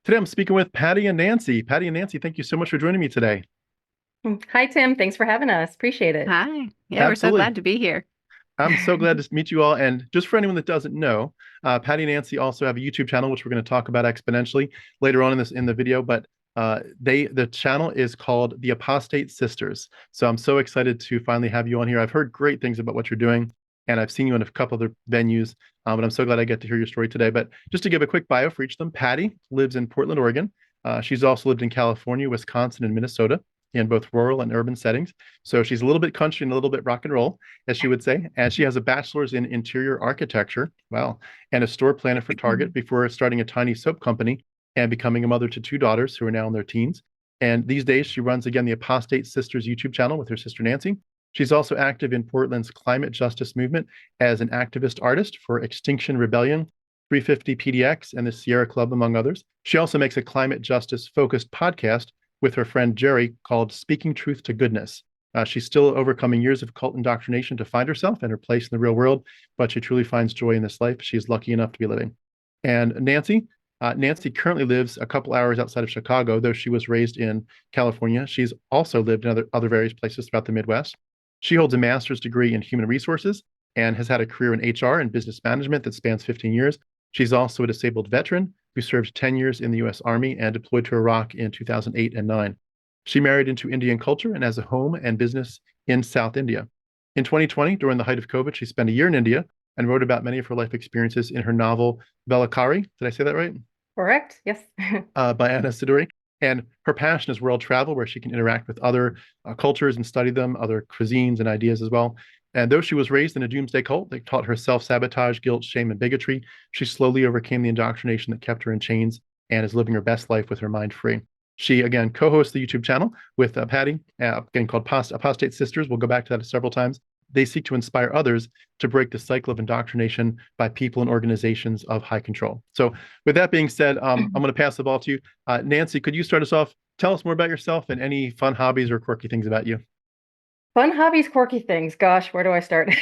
Today I'm speaking with Patti and Nancy. Patti and Nancy, thank you so much for joining me today. Hi, Tim. Thanks for having us. Appreciate it. Hi. Yeah, we're so Absolutely. glad to be here. I'm so glad to meet you all. And just for anyone that doesn't know, Patti and Nancy also have a YouTube channel, which we're going to talk about exponentially later on in the video. But the channel is called the Apostate Sisters. So I'm so excited to finally have you on here. I've heard great things about what you're doing, and I've seen you in a couple other venues. But I'm so glad I get to hear your story today. But just to give a quick bio for each of them, Patti lives in Portland, Oregon. She's also lived in California, Wisconsin, and Minnesota in both rural and urban settings. So she's a little bit country and a little bit rock and roll, as she would say. And she has a bachelor's in interior architecture, wow, and a store planner for Target before starting a tiny soap company and becoming a mother to two daughters who are now in their teens. And these days, she runs again the Apostate Sisters YouTube channel with her sister Nancy. She's also active in Portland's climate justice movement as an activist artist for Extinction Rebellion, 350 PDX, and the Sierra Club, among others. She also makes a climate justice focused podcast with her friend Jerry called Speaking Truth to Goodness. She's still overcoming years of cult indoctrination to find herself and her place in the real world, but she truly finds joy in this life she is lucky enough to be living. And Nancy currently lives a couple hours outside of Chicago, though she was raised in California. She's also lived in other various places throughout the Midwest. She holds a master's degree in human resources and has had a career in HR and business management that spans 15 years. She's also a disabled veteran who served 10 years in the U.S. Army and deployed to Iraq in 2008 and 9. She married into Indian culture and has a home and business in South India. In 2020, during the height of COVID, she spent a year in India and wrote about many of her life experiences in her novel Velakari. Did I say that right? Correct. Yes. By Anna Siduri. And her passion is world travel, where she can interact with other cultures and study them, other cuisines and ideas as well. And though she was raised in a doomsday cult that taught her self-sabotage, guilt, shame, and bigotry, she slowly overcame the indoctrination that kept her in chains and is living her best life with her mind free. She, again, co-hosts the YouTube channel with Patti, again called Apostate Sisters. We'll go back to that several times. They seek to inspire others to break the cycle of indoctrination by people and organizations of high control. So with that being said, I'm going to pass the ball to you. Nancy, could you start us off? Tell us more about yourself and any fun hobbies or quirky things about you. Fun hobbies, quirky things. Gosh, where do I start?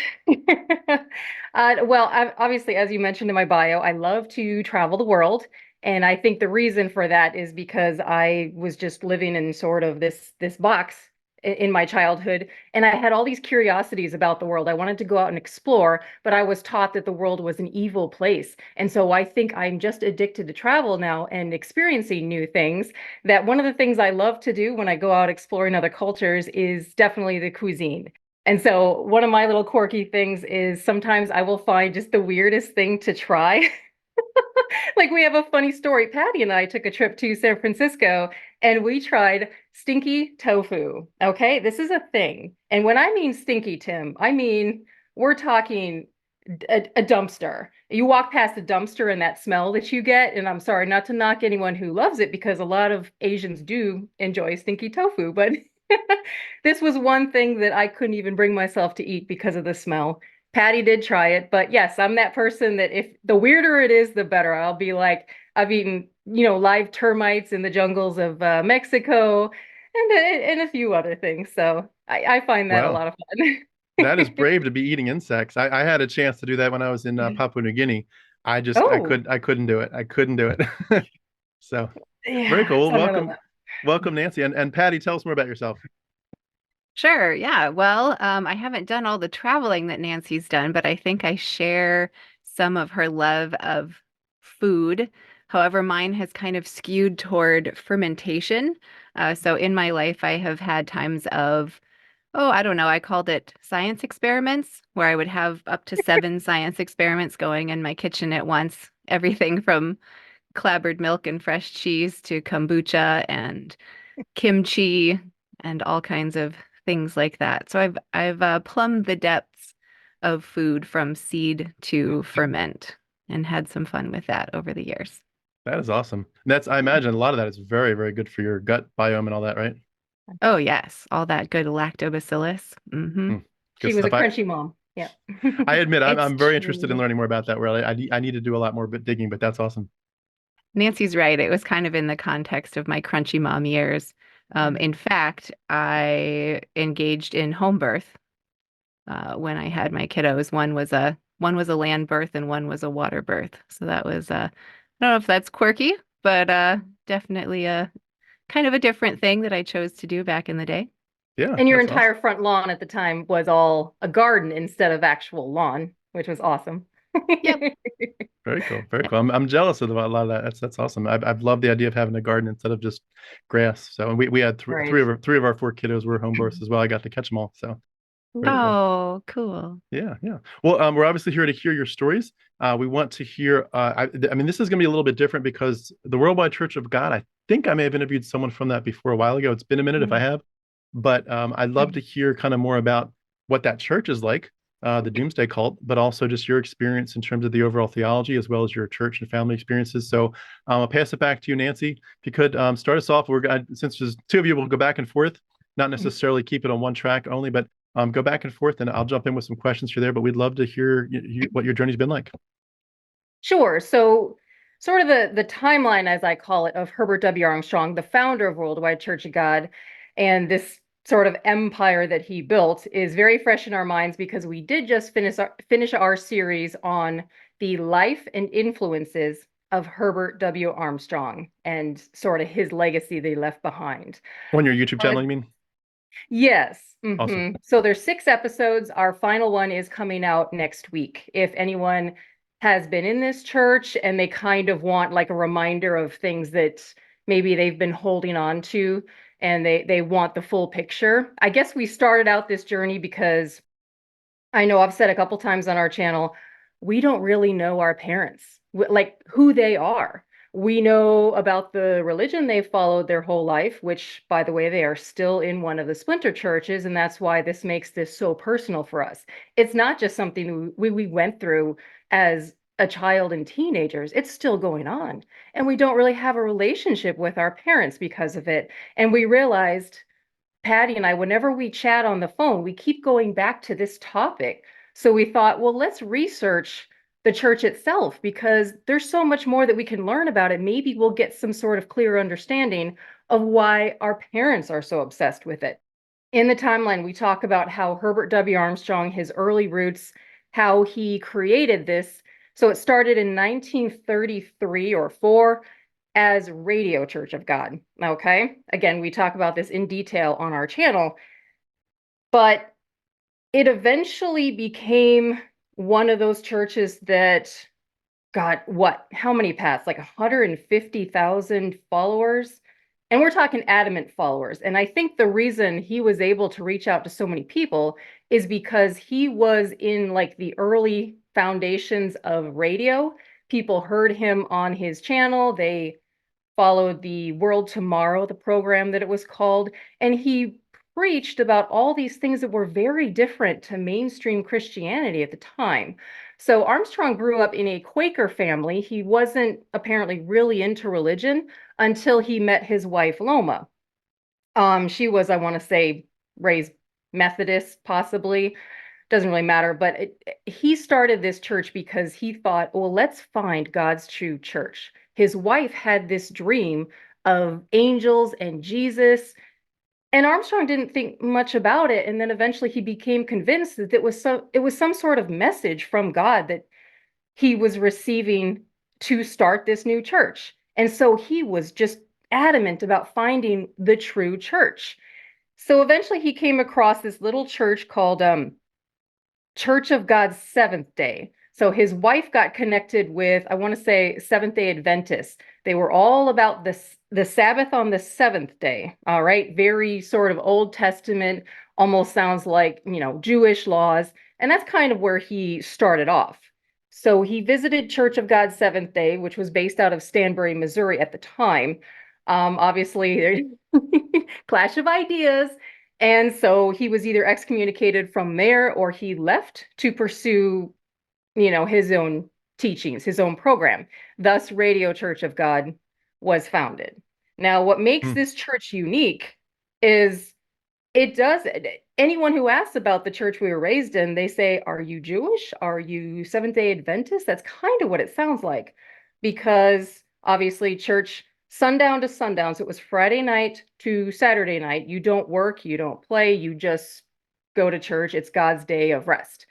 Obviously, as you mentioned in my bio, I love to travel the world. And I think the reason for that is because I was just living in sort of this box in my childhood, and I had all these curiosities about the world. I wanted to go out and explore, but I was taught that the world was an evil place. And so I think I'm just addicted to travel now and experiencing new things. That one of the things I love to do when I go out exploring other cultures is definitely the cuisine. And so one of my little quirky things is sometimes I will find just the weirdest thing to try. Like we have a funny story. Patti and I took a trip to San Francisco and we tried stinky tofu. Okay, this is a thing. And when I mean stinky, Tim, I mean we're talking a dumpster. You walk past a dumpster and that smell that you get, and I'm sorry not to knock anyone who loves it because a lot of Asians do enjoy stinky tofu, but this was one thing that I couldn't even bring myself to eat because of the smell. Patti did try it, but yes, I'm that person that if the weirder it is, the better. I'll be like, I've eaten, live termites in the jungles of Mexico and a few other things. So I find that a Wow, lot of fun. that is brave to be eating insects. I had a chance to do that when I was in Papua New Guinea. Oh, I couldn't do it. I couldn't do it. So very yeah, cool. something like that. Welcome, Nancy. And Patti, tell us more about yourself. Sure. Yeah. Well, I haven't done all the traveling that Nancy's done, but I think I share some of her love of food. However, mine has kind of skewed toward fermentation. So in my life, I have had times of, oh, I don't know, I called it science experiments, where I would have up to 7 science experiments going in my kitchen at once. Everything from clabbered milk and fresh cheese to kombucha and kimchi and all kinds of things like that. So I've plumbed the depths of food from seed to ferment and had some fun with that over the years. That is awesome. I imagine a lot of that is very, very good for your gut biome and all that, right? Oh yes, all that good lactobacillus. Mm, good She was a stuff. crunchy mom. Yeah. I admit It's I'm very interested in true. learning more about that world. I need to do a lot more digging, but that's awesome. Nancy's right. It was kind of in the context of my crunchy mom years. In fact, I engaged in home birth when I had my kiddos. One was a land birth and one was a water birth. So that was I don't know if that's quirky, but definitely a kind of a different thing that I chose to do back in the day. Yeah, And your that's awesome. entire front lawn at the time was all a garden instead of actual lawn, which was awesome. Yep. Very cool. Very cool. I'm jealous of a lot of that. That's awesome. I've loved the idea of having a garden instead of just grass. So and we had Right. three of our four kiddos were home births as well. I got to catch them all. So very cool. Oh, cool. Yeah, yeah. Well, we're obviously here to hear your stories. We want to hear. I mean, this is going to be a little bit different because the Worldwide Church of God. I think I may have interviewed someone from that before a while ago. It's been a minute if I have, but I'd love to hear kind of more about what that church is like, the Doomsday Cult, but also just your experience in terms of the overall theology as well as your church and family experiences. So I'll pass it back to you, Nancy. If you could start us off. Since there's two of you, we'll go back and forth, not necessarily keep it on one track only, but go back and forth, and I'll jump in with some questions here there. But we'd love to hear what your journey's been like. Sure. So, sort of the timeline, as I call it, of Herbert W. Armstrong, the founder of Worldwide Church of God, and this sort of empire that he built is very fresh in our minds because we did just finish our series on the life and influences of Herbert W. Armstrong and sort of his legacy they left behind. On your YouTube channel, you mean? Yes. Awesome. So there's 6 episodes. Our final one is coming out next week. If anyone has been in this church and they kind of want like a reminder of things that maybe they've been holding on to and they want the full picture. I guess we started out this journey because I know I've said a couple times on our channel, we don't really know our parents, like who they are. We know about the religion they've followed their whole life, which, by the way, they are still in one of the splinter churches, and that's why this makes this so personal for us. It's not just something we went through as a child and teenagers. It's still going on, and we don't really have a relationship with our parents because of it. And we realized Patti and I, whenever we chat on the phone, we keep going back to this topic. So we thought, well, let's research the church itself because there's so much more that we can learn about it. Maybe we'll get some sort of clear understanding of why our parents are so obsessed with it. In the timeline, we talk about how Herbert W. Armstrong, his early roots, how he created this. So it started in 1933 or 4 as Radio Church of God. Okay. Again, we talk about this in detail on our channel, but it eventually became one of those churches that got how many paths? Like 150,000 followers. And we're talking adamant followers. And I think the reason he was able to reach out to so many people is because he was in like the early foundations of radio. People heard him on his channel. They followed the World Tomorrow, the program that it was called, and he preached about all these things that were very different to mainstream Christianity at the time. So Armstrong grew up in a Quaker family. He wasn't apparently really into religion until he met his wife, Loma. She was, I want to say, raised Methodist, possibly. Doesn't really matter, but he started this church because he thought, well, let's find God's true church. His wife had this dream of angels and Jesus, and Armstrong didn't think much about it. And then eventually he became convinced that it was some sort of message from God that he was receiving to start this new church. And so he was just adamant about finding the true church. So eventually he came across this little church called Church of God's Seventh Day. So his wife got connected with, I want to say, Seventh-day Adventists. They were all about the Sabbath on the seventh day. All right, very sort of Old Testament, almost sounds like, Jewish laws. And that's kind of where he started off. So he visited Church of God's Seventh Day, which was based out of Stanbury, Missouri at the time. Obviously, there's clash of ideas. And so he was either excommunicated from there or he left to pursue, his own teachings, his own program. Thus, Radio Church of God was founded. Now, what makes this church unique is anyone who asks about the church we were raised in, they say, are you Jewish? Are you Seventh-day Adventist? That's kind of what it sounds like, because obviously church sundown to sundown. So it was Friday night to Saturday night. You don't work, you don't play, you just go to church. It's God's day of rest.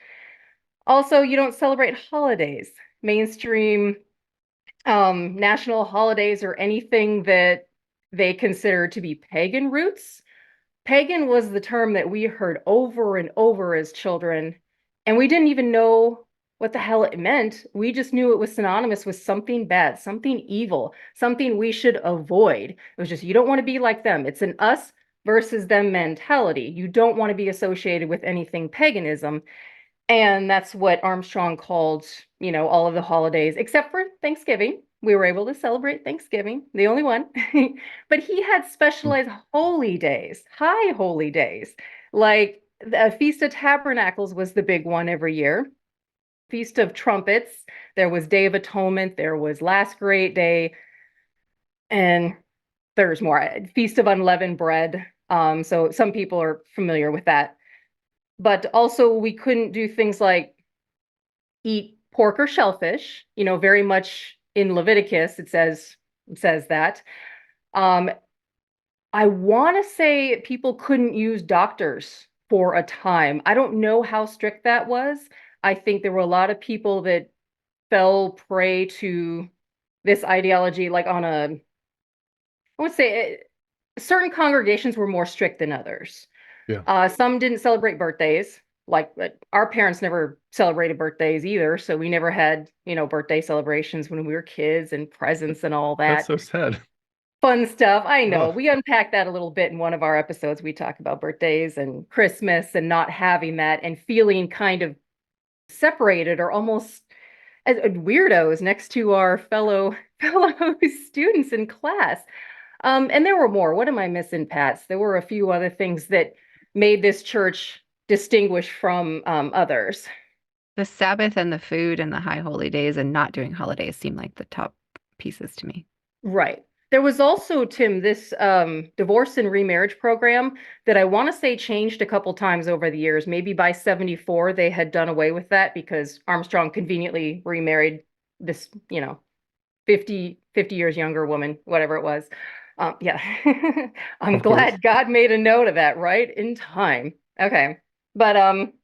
Also, you don't celebrate holidays. Mainstream national holidays or anything that they consider to be pagan roots. Pagan was the term that we heard over and over as children, and we didn't even know what the hell it meant. We just knew it was synonymous with something bad, something evil, something we should avoid. It was just, you don't want to be like them. It's an us versus them mentality. You don't want to be associated with anything paganism. And that's what Armstrong called, all of the holidays, except for Thanksgiving. We were able to celebrate Thanksgiving, the only one. But he had specialized holy days, high holy days. Like the Feast of Tabernacles was the big one every year. Feast of Trumpets, there was Day of Atonement, there was Last Great Day, and there's more. Feast of Unleavened Bread. So some people are familiar with that. But also we couldn't do things like eat pork or shellfish, very much in Leviticus it says that. I want to say people couldn't use doctors for a time. I don't know how strict that was. I think there were a lot of people that fell prey to this ideology, like I would say certain congregations were more strict than others. Yeah. Some didn't celebrate birthdays. Like our parents never celebrated birthdays either, so we never had, birthday celebrations when we were kids and presents and all That's that so sad. fun stuff. I know Oh, we unpack that a little bit in one of our episodes. We talk about birthdays and Christmas and not having that and feeling kind of separated or almost as weirdos next to our fellow students in class. And there were more. What am I missing, Pats? There were a few other things that made this church distinguish from others. The Sabbath and the food and the high holy days and not doing holidays seem like the top pieces to me. Right. There was also, Tim, this divorce and remarriage program that I want to say changed a couple times over the years. Maybe by 74, they had done away with that because Armstrong conveniently remarried this, 50 years younger woman, whatever it was. Yeah. I'm of course. glad God made a note of that right in time. Okay. But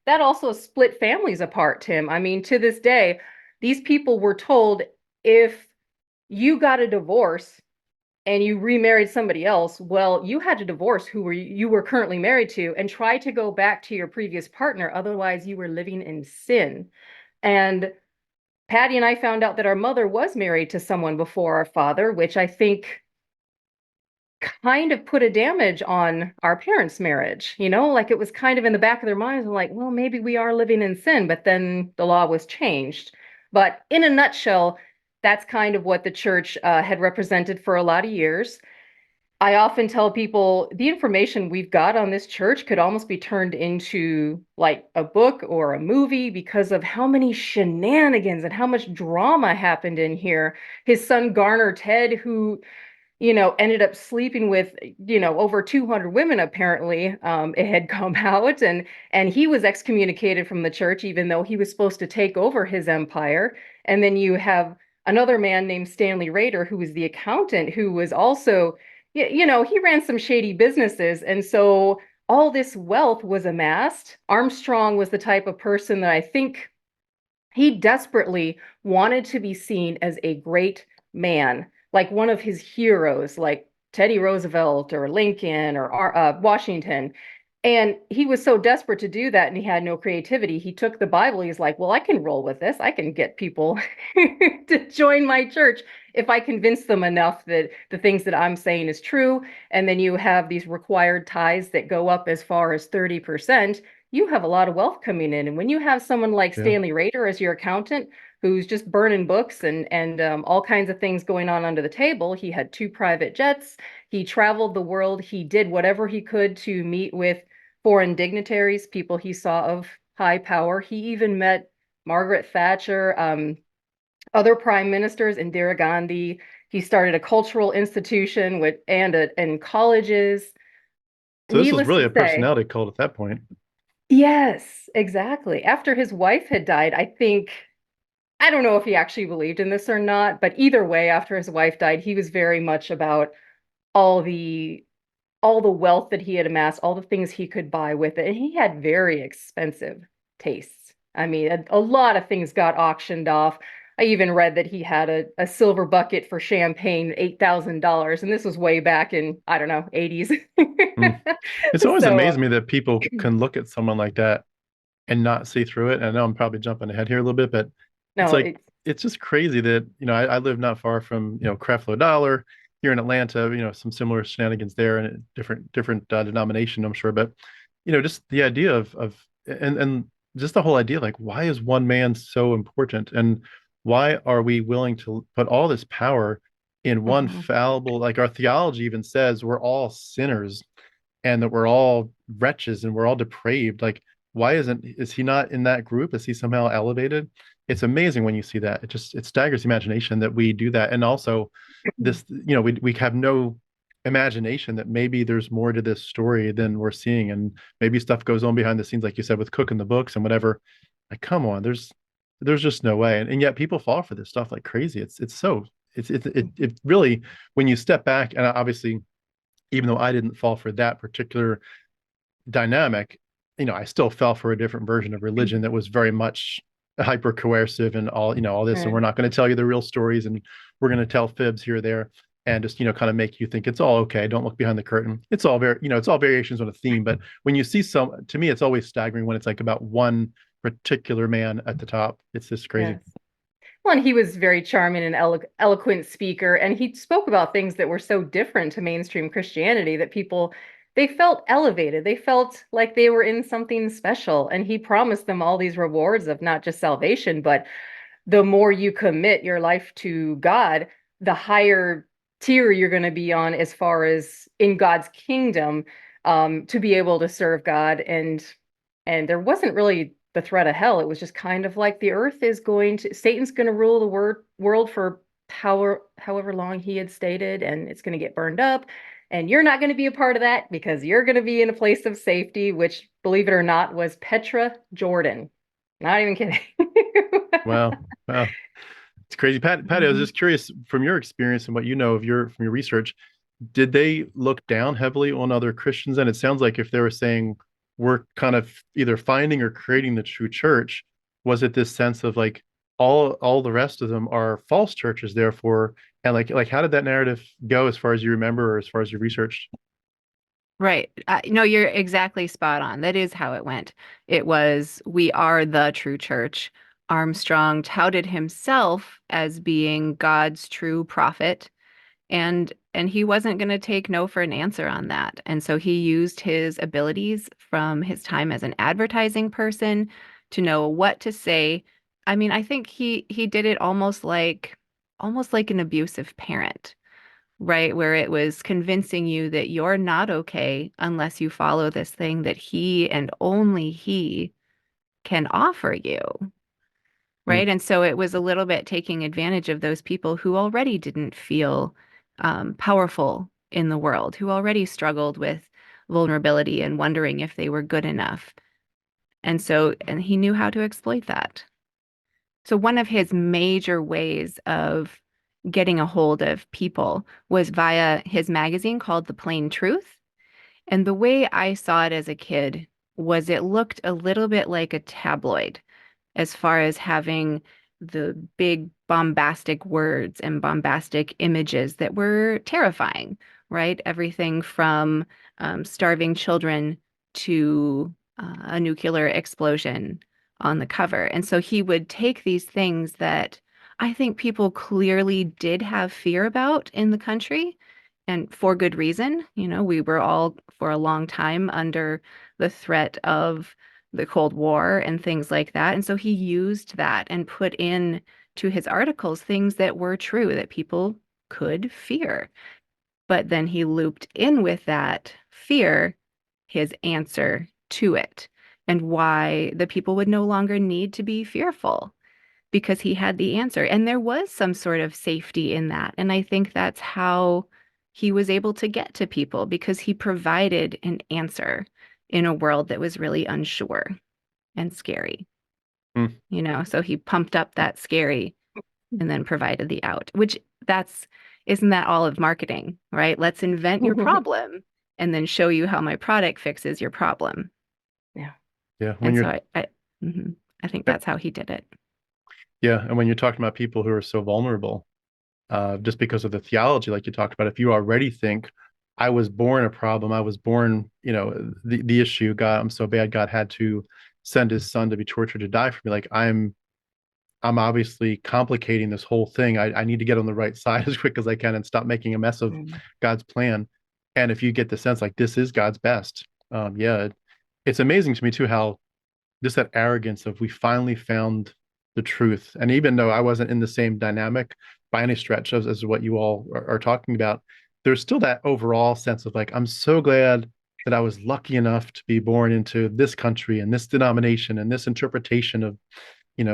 that also split families apart, Tim. I mean, to this day, these people were told if you got a divorce and you remarried somebody else, well, you had to divorce who you were currently married to and try to go back to your previous partner. Otherwise, you were living in sin. And Patti and I found out that our mother was married to someone before our father, which I think kind of put a damage on our parents' marriage. Like it was kind of in the back of their minds, like, well, maybe we are living in sin, but then the law was changed. But in a nutshell, that's kind of what the church had represented for a lot of years. I often tell people the information we've got on this church could almost be turned into like a book or a movie because of how many shenanigans and how much drama happened in here. His son Garner Ted, who ended up sleeping with, over 200 women, apparently, it had come out, and he was excommunicated from the church, even though he was supposed to take over his empire. And then you have another man named Stanley Rader, who was the accountant, who was also, he ran some shady businesses. And so all this wealth was amassed. Armstrong was the type of person that I think he desperately wanted to be seen as a great man, like one of his heroes, like Teddy Roosevelt or Lincoln or Washington. And he was so desperate to do that and he had no creativity. He took the Bible. He's like, well, I can roll with this. I can get people to join my church if I convince them enough that the things that I'm saying is true. And then you have these required tithes that go up as far as 30%. You have a lot of wealth coming in. And when you have someone like Yeah. Stanley Rader as your accountant, who's just burning books and all kinds of things going on under the table, he had 2 private jets. He traveled the world. He did whatever he could to meet with foreign dignitaries, people he saw of high power. He even met Margaret Thatcher, other prime ministers, Indira Gandhi. He started a cultural institution and colleges. So this was Needless really to a say, personality cult at that point. yes, exactly. After his wife had died, I don't know if he actually believed in this or not, but either way, after his wife died, he was very much about all the wealth that he had amassed, all the things he could buy with it. And he had very expensive tastes. I mean, a lot of things got auctioned off. I even read that he had a silver bucket for champagne, $8,000, and this was way back in, I don't know, 80s. Mm. It's always So amazed me that people can look at someone like that and not see through it. And I know I'm probably jumping ahead here a little bit, but it's no, like it's just crazy that I live not far from Creflo Dollar here in Atlanta. Some similar shenanigans there, and a different denomination, I'm sure. But just the idea of and just the whole idea, like, why is one man so important, and why are we willing to put all this power in one Mhm. fallible? Like, our theology even says we're all sinners and that we're all wretches and we're all depraved. Like, why is he not in that group? Is he somehow elevated? It's amazing when you see that. It staggers the imagination that we do that. And also this, we have no imagination that maybe there's more to this story than we're seeing. And maybe stuff goes on behind the scenes, like you said, with cooking the books and whatever. Like, come on, there's just no way. And yet people fall for this stuff like crazy. It really, when you step back, and obviously, even though I didn't fall for that particular dynamic, I still fell for a different version of religion that was very much hyper coercive and all this. And Right. we're not going to tell you the real stories, and we're going to tell fibs here or there, and just kind of make you think it's all okay. Don't look behind the curtain. It's all it's all variations on a theme. But when you see to me, it's always staggering when it's like about one particular man at the top. It's just crazy. Yes. Well, and he was very charming and eloquent speaker, and he spoke about things that were so different to mainstream Christianity that people they felt elevated. They felt like they were in something special, and he promised them all these rewards of not just salvation, but the more you commit your life to God, the higher tier you're going to be on as far as in God's kingdom, to be able to serve God. And there wasn't really the threat of hell. It was just kind of like the earth is going to, Satan's going to rule the world for however long he had stated, and it's going to get burned up. And you're not going to be a part of that because you're going to be in a place of safety, which, believe it or not, was Petra, Jordan. Not even kidding. Wow. Wow. It's crazy. Patty, I was Mhm. just curious from your experience and what you know of from your research, did they look down heavily on other Christians? And it sounds like if they were saying we're kind of either finding or creating the true church, was it this sense of like all the rest of them are false churches, therefore, and like how did that narrative go as far as you remember or as far as you researched? Right. No, you're exactly spot on. That is how it went. It was, we are the true church. Armstrong touted himself as being God's true prophet, and he wasn't going to take no for an answer on that. And so he used his abilities from his time as an advertising person to know what to say. I mean, I think he did it almost like an abusive parent, right? Where it was convincing you that you're not okay unless you follow this thing that he and only he can offer you, Hmm. right? And so it was a little bit taking advantage of those people who already didn't feel powerful in the world, who already struggled with vulnerability and wondering if they were good enough. And he knew how to exploit that. So one of his major ways of getting a hold of people was via his magazine called The Plain Truth. And the way I saw it as a kid was it looked a little bit like a tabloid as far as having the big bombastic words and bombastic images that were terrifying, right? Everything from starving children to a nuclear explosion on the cover. And so he would take these things that I think people clearly did have fear about in the country, and for good reason. You know, we were all for a long time under the threat of the Cold War and things like that. And so he used that and put in to his articles things that were true that people could fear. But then he looped in with that fear his answer to it and why the people would no longer need to be fearful because he had the answer. And there was some sort of safety in that. And I think that's how he was able to get to people because he provided an answer in a world that was really unsure and scary, Hmm. you know? So he pumped up that scary and then provided the out, which isn't that all of marketing, right? Let's invent your problem and then show you how my product fixes your problem. Yeah. Yeah, when And so you're I think that's how he did it. Yeah. And when you're talking about people who are so vulnerable, just because of the theology, like you talked about, if you already think I was born a problem, I was born, the issue, God, I'm so bad, God had to send his son to be tortured to die for me. Like I'm obviously complicating this whole thing. I need to get on the right side as quick as I can and stop making a mess of Mm. God's plan. And if you get the sense like this is God's best, yeah, it's amazing to me too how just that arrogance of we finally found the truth. And even though I wasn't in the same dynamic by any stretch as what you all are talking about, there's still that overall sense of like, I'm so glad that I was lucky enough to be born into this country and this denomination and this interpretation of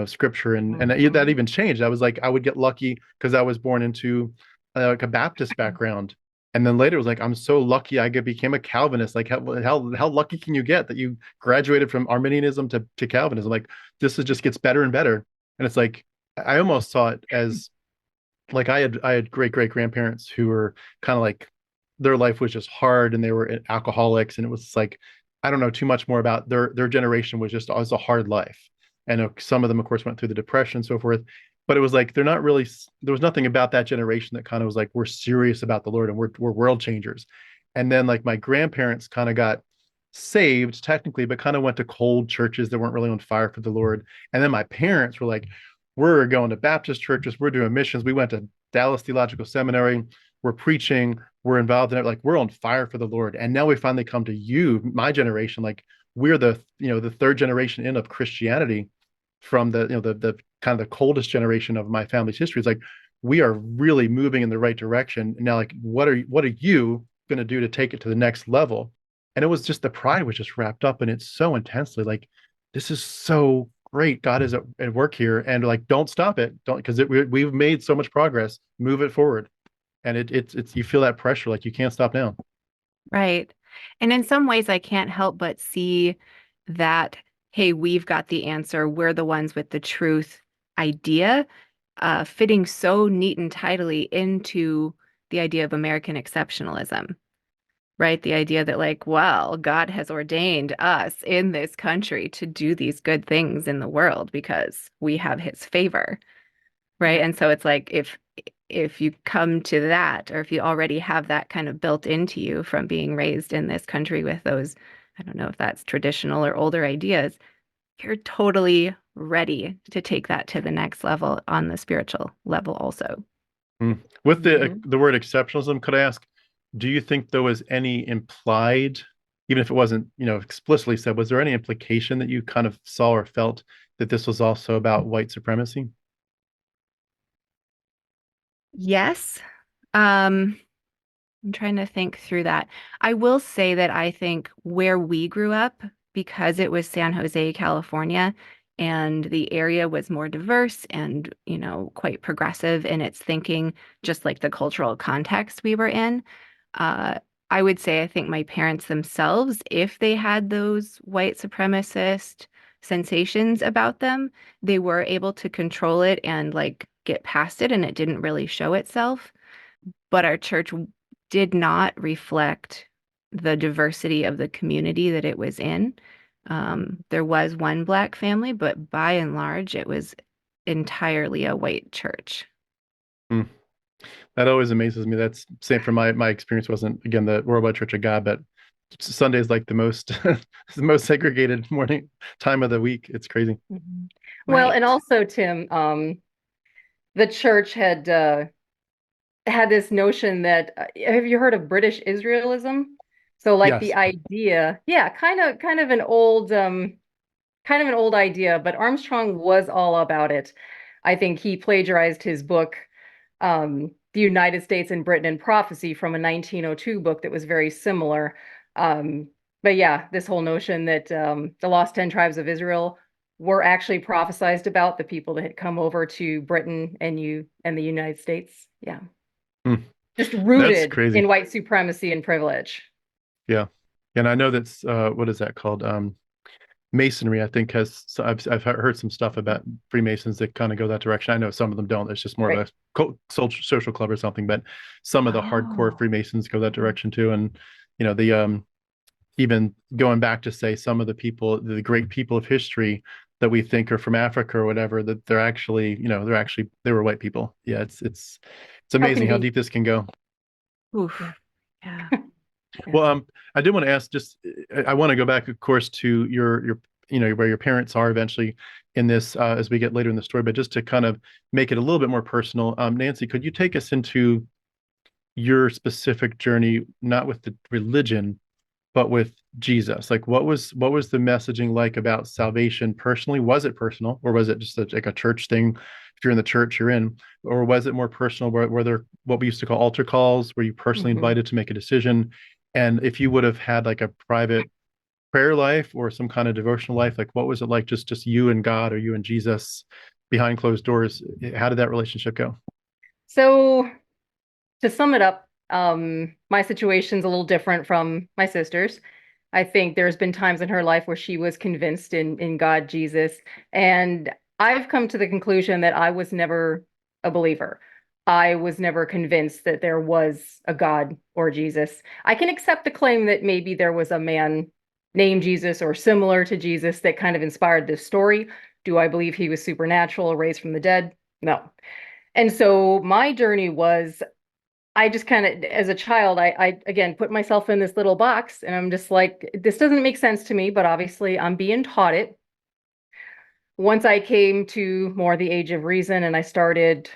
scripture and that Mhm. even changed. I was like, I would get lucky because I was born into like a Baptist background, and then later it was like, I'm so lucky became a Calvinist. Like how lucky can you get that you graduated from Arminianism to Calvinism? Like this just gets better and better. And it's like I almost saw it as like I had great grandparents who were kind of like their life was just hard and they were alcoholics, and it was like I don't know too much more about their generation was a hard life. And some of them of course went through the depression and so forth, but it was like they're not really, there was nothing about that generation that kind of was like we're serious about the Lord and we're world changers. And then like my grandparents kind of got saved technically, but kind of went to cold churches that weren't really on fire for the Lord. And then my parents were like, we're going to Baptist churches, we're doing missions, we went to Dallas Theological Seminary, we're preaching, we're involved in it, like we're on fire for the Lord. And now we finally come to you, my generation, like we're the third generation in of Christianity from the kind of the coldest generation of my family's history. It's like we are really moving in the right direction. Now, like what are you going to do to take it to the next level? And it was just the pride was just wrapped up in it so intensely. Like this is so great. God is at work here, and like don't stop it. Don't because we've made so much progress. Move it forward, and it's you feel that pressure like you can't stop now. Right. And in some ways, I can't help but see that, hey, we've got the answer. We're the ones with the truth idea, fitting so neat and tidily into the idea of American exceptionalism, right? The idea that, like, well, God has ordained us in this country to do these good things in the world because we have his favor, right? And so it's like if you come to that, or if you already have that kind of built into you from being raised in this country with those, I don't know if that's traditional or older ideas, you're totally ready to take that to the next level on the spiritual level also. With Mhm. the word exceptionalism, could I ask, do you think there was any implied, even if it wasn't, explicitly said, was there any implication that you kind of saw or felt that this was also about white supremacy? Yes. Um, I'm trying to think through that. I will say that I think where we grew up, because it was San Jose, California, and the area was more diverse and, quite progressive in its thinking, just like the cultural context we were in. Uh, I would say I think my parents themselves, if they had those white supremacist sensations about them, they were able to control it and like get past it, and it didn't really show itself. But our church did not reflect the diversity of the community that it was in. There was one Black family, but by and large, it was entirely a white church. Hmm. That always amazes me. That's same for my experience wasn't again the Worldwide Church of God, but Sunday is like the most the most segregated morning time of the week. It's crazy. Mhm. Well, and Right. also, Tim, the church had this notion that have you heard of British Israelism? So like the Yes. idea, yeah, kind of an old idea, but Armstrong was all about it. I think he plagiarized his book, The United States and Britain in Prophecy, from a 1902 book that was very similar. But yeah, this whole notion that the lost 10 tribes of Israel were actually prophesized about, the people that had come over to Britain and the United States. Yeah. Hmm. Just That's rooted crazy. in white supremacy and privilege. Yeah. And I know that's what is that called? Masonry, I think has so I've heard some stuff about Freemasons that kind of go that direction. I know some of them don't. It's just more of Right. a social club or something, but some of the hardcore Oh. Freemasons go that direction too. And the even going back to say some of the people, the great people of history, that we think are from Africa or whatever, that they're actually, they were white people. Yeah, it's How amazing how convenient. deep this can go. Oof. Yeah. Yeah. Well, I did want to ask, just I want to go back, of course, to your where your parents are eventually in this as we get later in the story, but just to kind of make it a little bit more personal, Nancy, could you take us into your specific journey, not with the religion, but with Jesus? Like, what was the messaging like about salvation personally? Was it personal, or was it just like a church thing? If you're in the church you're in, or was it more personal? Were there what we used to call altar calls? Were you personally Mhm. invited to make a decision? And if you would have had like a private prayer life or some kind of devotional life, like what was it like, just you and God, or you and Jesus behind closed doors? How did that relationship go? So to sum it up, my situation's a little different from my sister's. I think there's been times in her life where she was convinced in God, Jesus, and I've come to the conclusion that I was never a believer. I was never convinced that there was a God or Jesus. I can accept the claim that maybe there was a man named Jesus or similar to Jesus that kind of inspired this story. Do I believe he was supernatural, raised from the dead? No. And so my journey was I just kind of, as a child, I again put myself in this little box and I'm just like, this doesn't make sense to me, but obviously I'm being taught it. Once I came to more the age of reason and I started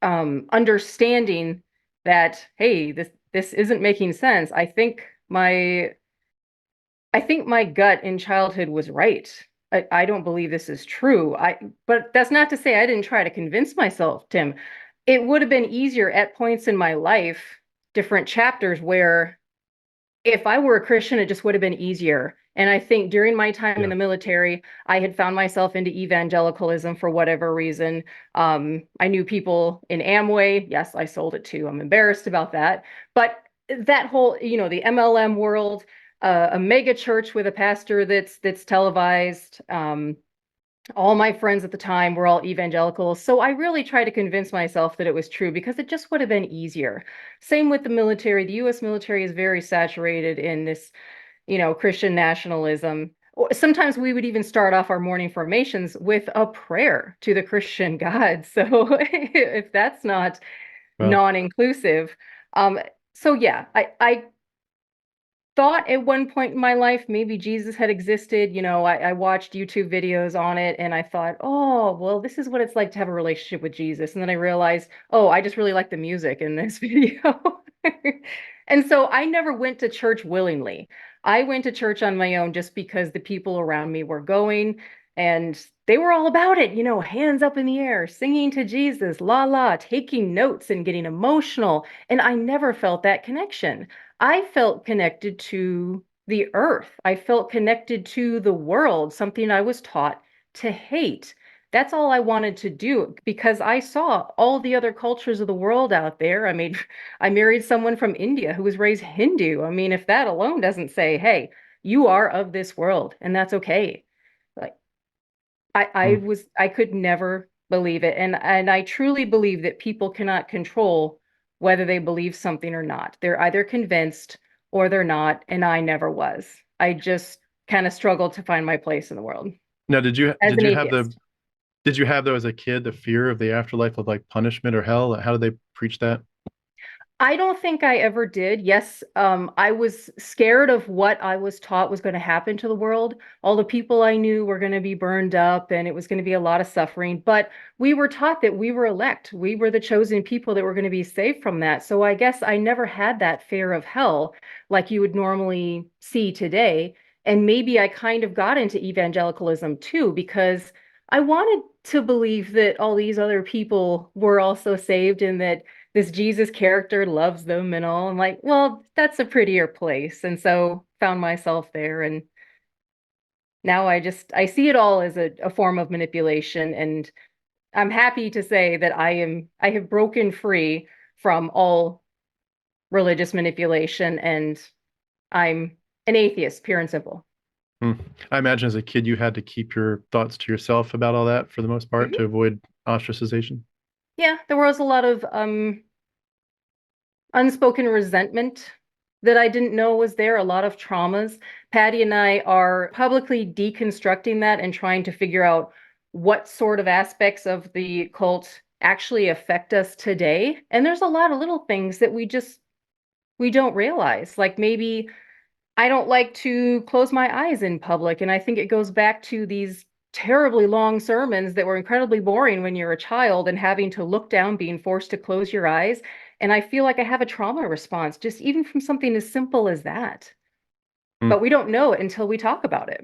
understanding that, hey, this isn't making sense. I think my gut in childhood was right. I don't believe this is true. But that's not to say I didn't try to convince myself, Tim. It would have been easier at points in my life, different chapters where if I were a Christian, it just would have been easier. And I think during my time in Yeah. the military, I had found myself into evangelicalism for whatever reason. I knew people in Amway. Yes, I sold it too. I'm embarrassed about that. But that whole, the MLM world, a mega church with a pastor that's televised. All my friends at the time were all evangelical. So I really tried to convince myself that it was true because it just would have been easier. Same with the military. The US military is very saturated in this, Christian nationalism. Sometimes we would even start off our morning formations with a prayer to the Christian God. So if that's not Well, non-inclusive, um, so yeah, I thought at one point in my life maybe Jesus had existed. I watched YouTube videos on it and I thought, oh, well, this is what it's like to have a relationship with Jesus. And then I realized, oh, I just really like the music in this video. And so I never went to church willingly. I went to church on my own just because the people around me were going and they were all about it, hands up in the air, singing to Jesus, la la, taking notes and getting emotional. And I never felt that connection. I felt connected to the earth. I felt connected to the world, something I was taught to hate. That's all I wanted to do because I saw all the other cultures of the world out there. I mean, I married someone from India who was raised Hindu. I mean, if that alone doesn't say, hey, you are of this world and that's okay. Like hmm. I could never believe it. And I truly believe that people cannot control whether they believe something or not. They're either convinced or they're not, and I never was. I just kind of struggled to find my place in the world Now, did you as did an you have the atheist. did you have though as a kid the fear of the afterlife, of like punishment or hell? How did they preach that? I don't think I ever did. Yes, I was scared of what I was taught was going to happen to the world. All the people I knew were going to be burned up and it was going to be a lot of suffering. But we were taught that we were elect. We were the chosen people that were going to be saved from that. So I guess I never had that fear of hell like you would normally see today. And maybe I kind of got into evangelicalism too, because I wanted to believe that all these other people were also saved and that this Jesus character loves them and all. I'm like, well, that's a prettier place. And so found myself there. And now I see it all as a form of manipulation. And I'm happy to say that I have broken free from all religious manipulation and I'm an atheist, pure and simple. Hmm. I imagine as a kid you had to keep your thoughts to yourself about all that for the most part Mhm. to avoid ostracization. Yeah, there was a lot of unspoken resentment that I didn't know was there, a lot of traumas. Patti and I are publicly deconstructing that and trying to figure out what sort of aspects of the cult actually affect us today. And there's a lot of little things that we don't realize. Like maybe I don't like to close my eyes in public. And I think it goes back to these terribly long sermons that were incredibly boring when you're a child and having to look down, being forced to close your eyes. And I feel like I have a trauma response, just even from something as simple as that. Mm. But we don't know it until we talk about it.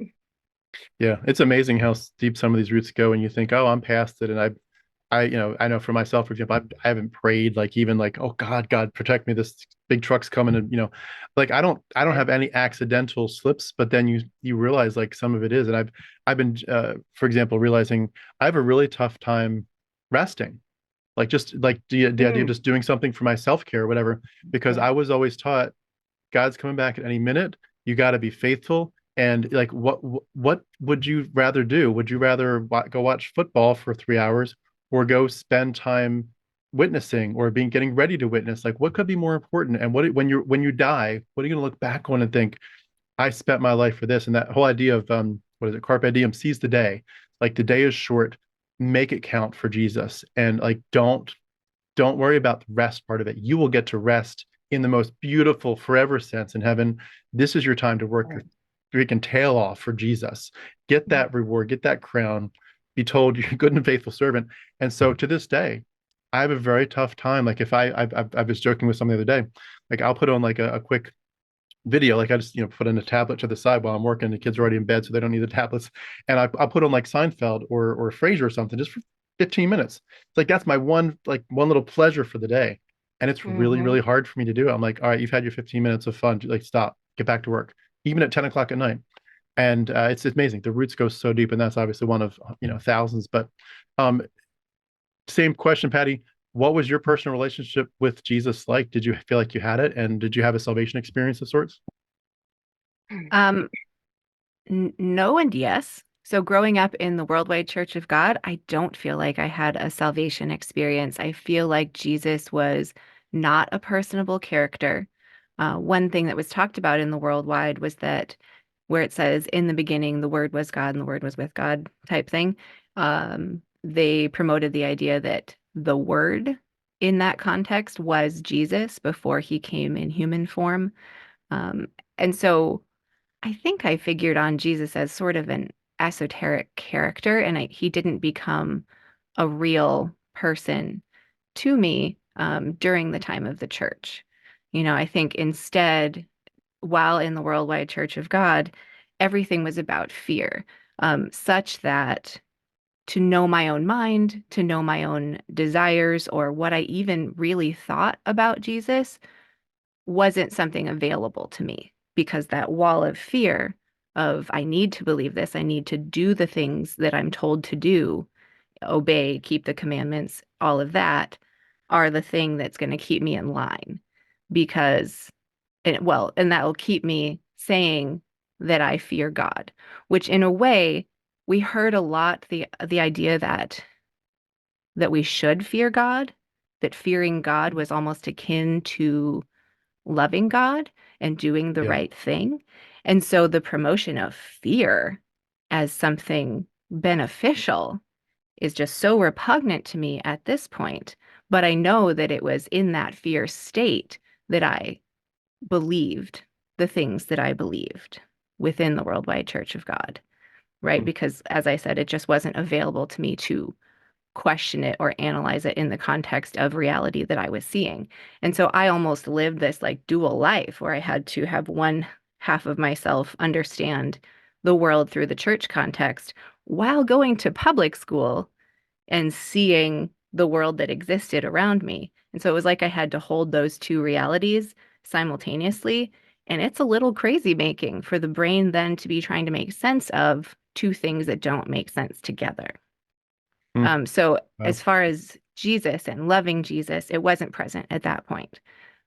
Yeah, it's amazing how deep some of these roots go, and you think, oh, I'm past it. And I know for myself, for example, I haven't prayed like even like, oh God, protect me. This big truck's coming, and like I don't have any accidental slips. But then you realize like some of it is, and I've been, for example, realizing I have a really tough time resting, like just like the idea of just doing something for my self care or whatever, because Yeah. I was always taught God's coming back at any minute. You got to be faithful. And like, what would you rather do? Would you rather go watch football for 3 hours, or go spend time witnessing or getting ready to witness? Like, what could be more important? And when you die, what are you going to look back on and think, I spent my life for this? And that whole idea of what is it? Carpe diem, seize the day. Like the day is short, make it count for Jesus, and like don't worry about the rest part of it. You will get to rest in the most beautiful forever sense in heaven. This is your time to work your freaking tail off for Jesus. Get that reward, get that crown, be told you're a good and faithful servant. And so to this day, I have a very tough time. Like if I was joking with someone the other day, like I'll put on like a quick video, like I just put in a tablet to the side while I'm working. The kids are already in bed, so they don't need the tablets, and I'll put on like Seinfeld or Frasier or something just for 15 minutes. It's like that's my one little pleasure for the day, and it's really Mm-hmm. really hard for me to do it. I'm like, all right, you've had your 15 minutes of fun. Like stop, get back to work, even at 10 o'clock at night. And it's amazing. The roots go so deep, and that's obviously one of thousands. But um, same question, Patti. What was your personal relationship with Jesus like? Did you feel like you had it, and did you have a salvation experience of sorts? Um, no and yes. So growing up in the Worldwide Church of God, I don't feel like I had a salvation experience. I feel like Jesus was not a personable character. One thing that was talked about in the Worldwide was that where it says, in the beginning, the Word was God and the Word was with God type thing, they promoted the idea that the Word in that context was Jesus before he came in human form. Um, and so I think I figured on Jesus as sort of an esoteric character, and he didn't become a real person to me during the time of the church. I think instead, while in the Worldwide Church of God, everything was about fear, such that to know my own mind, to know my own desires, or what I even really thought about Jesus wasn't something available to me because that wall of fear of I need to believe this, I need to do the things that I'm told to do, obey, keep the commandments, all of that are the thing that's going to keep me in line because and that will keep me saying that I fear God, which in a way we heard a lot the idea that we should fear God, that fearing God was almost akin to loving God and doing the Yeah. right thing. And so the promotion of fear as something beneficial is just so repugnant to me at this point. But I know that it was in that fear state that I believed the things that I believed within the Worldwide Church of God, right? Mm. Because as I said, it just wasn't available to me to question it or analyze it in the context of reality that I was seeing. And so I almost lived this like dual life where I had to have one half of myself understand the world through the church context while going to public school and seeing the world that existed around me. And so it was like I had to hold those two realities simultaneously. And it's a little crazy making for the brain then to be trying to make sense of two things that don't make sense together. Mm. So Wow. as far as Jesus and loving Jesus, it wasn't present at that point.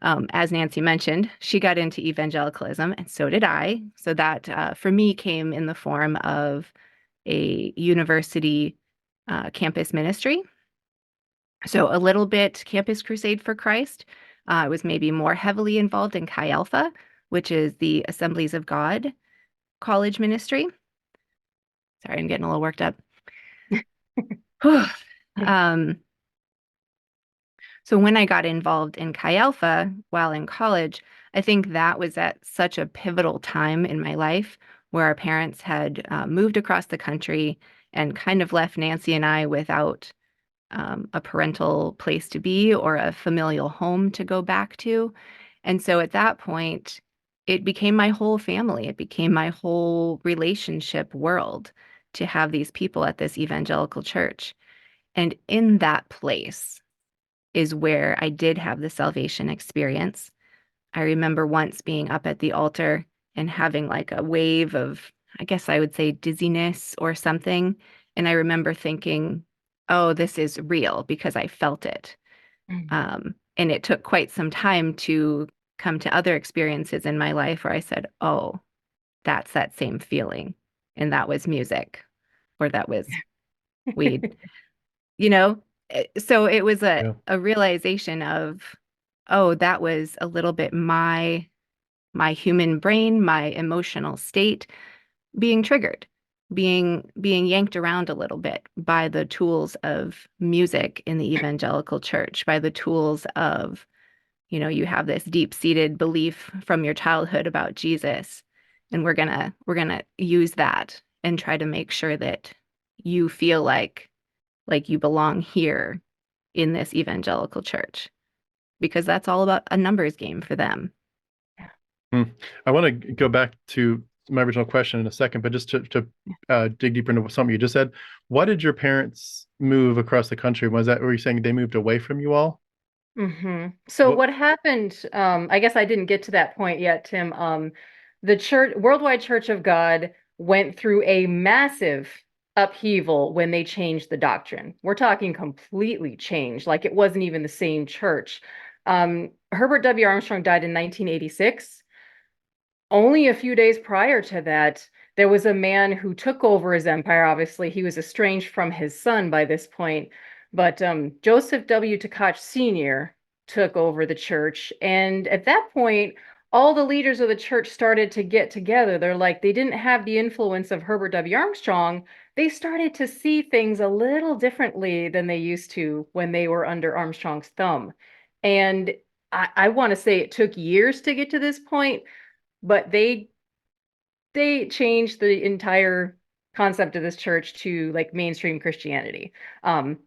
As Nancy mentioned, she got into evangelicalism, and so did I. So that for me came in the form of a university campus ministry. So a little bit Campus Crusade for Christ. I was maybe more heavily involved in Chi Alpha, which is the Assemblies of God college ministry. Sorry, I'm getting a little worked up. Um, so when I got involved in Chi Alpha while in college, I think that was at such a pivotal time in my life where our parents had moved across the country and kind of left Nancy and I without a parental place to be or a familial home to go back to. And so at that point, it became my whole family. It became my whole relationship world to have these people at this evangelical church. And in that place is where I did have the salvation experience. I remember once being up at the altar and having like a wave of, I guess I would say, dizziness or something. And I remember thinking, oh, this is real because I felt it. And it took quite some time to come to other experiences in my life where I said, oh, that's that same feeling. And that was music or that was weed, you know? So it was Yeah. a realization of, oh, that was a little bit my human brain, my emotional state being triggered, being yanked around a little bit by the tools of music in the evangelical church, by the tools of, you have this deep-seated belief from your childhood about Jesus, and we're gonna use that and try to make sure that you feel like you belong here in this evangelical church, because that's all about a numbers game for them. Hmm. I want to go back to my original question in a second, but just to dig deeper into something you just said. Why did your parents move across the country? Was that, were you saying they moved away from you all? So What? what happened, I guess I didn't get to that point yet, Tim. The church, Worldwide Church of God went through a massive upheaval when they changed the doctrine. We're talking completely changed, like it wasn't even the same church. Herbert W. Armstrong died in 1986. Only a few days prior to that, there was a man who took over his empire. Obviously, he was estranged from his son by this point, but Joseph W. Tkach Sr. took over the church. And at that point, all the leaders of the church started to get together. They're like, they didn't have the influence of Herbert W. Armstrong. They started to see things a little differently than they used to when they were under Armstrong's thumb. And I want to say it took years to get to this point, but they changed the entire concept of this church to like mainstream Christianity. Um,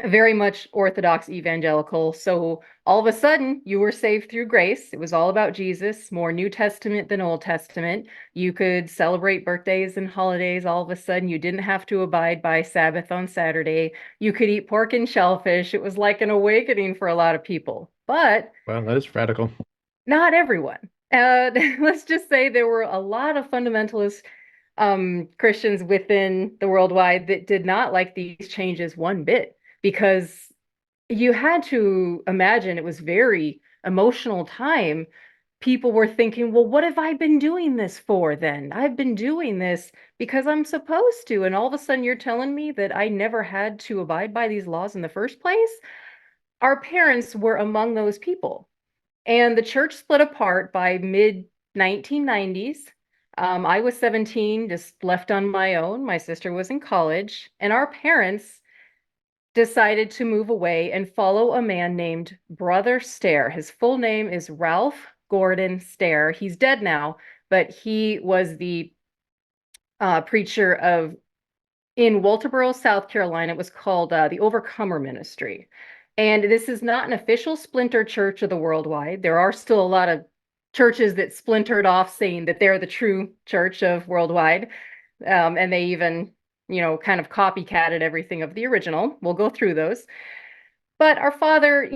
very much Orthodox evangelical. So all of a sudden, you were saved through grace. It was all about Jesus, more New Testament than Old Testament. You could celebrate birthdays and holidays. All of a sudden, you didn't have to abide by Sabbath on Saturday. You could eat pork and shellfish. It was like an awakening for a lot of people. But Wow, that is radical. not everyone. Let's just say there were a lot of fundamentalist Christians within the worldwide that did not like these changes one bit, because you had to imagine it was very emotional time. People were thinking, well, what have I been doing this for then? I've been doing this because I'm supposed to. And all of a sudden you're telling me that I never had to abide by these laws in the first place? Our parents were among those people. And the church split apart by mid 1990s. I was 17, just left on my own. My sister was in college, and our parents decided to move away and follow a man named Brother Stair. His full name is Ralph Gordon Stair. He's dead now, but he was the preacher of in Walterboro, South Carolina. It was called the Overcomer Ministry. And this is not an official splinter church of the worldwide. There are still a lot of churches that splintered off saying that they're the true church of worldwide. And they even, kind of copycatted everything of the original. We'll go through those. But our father,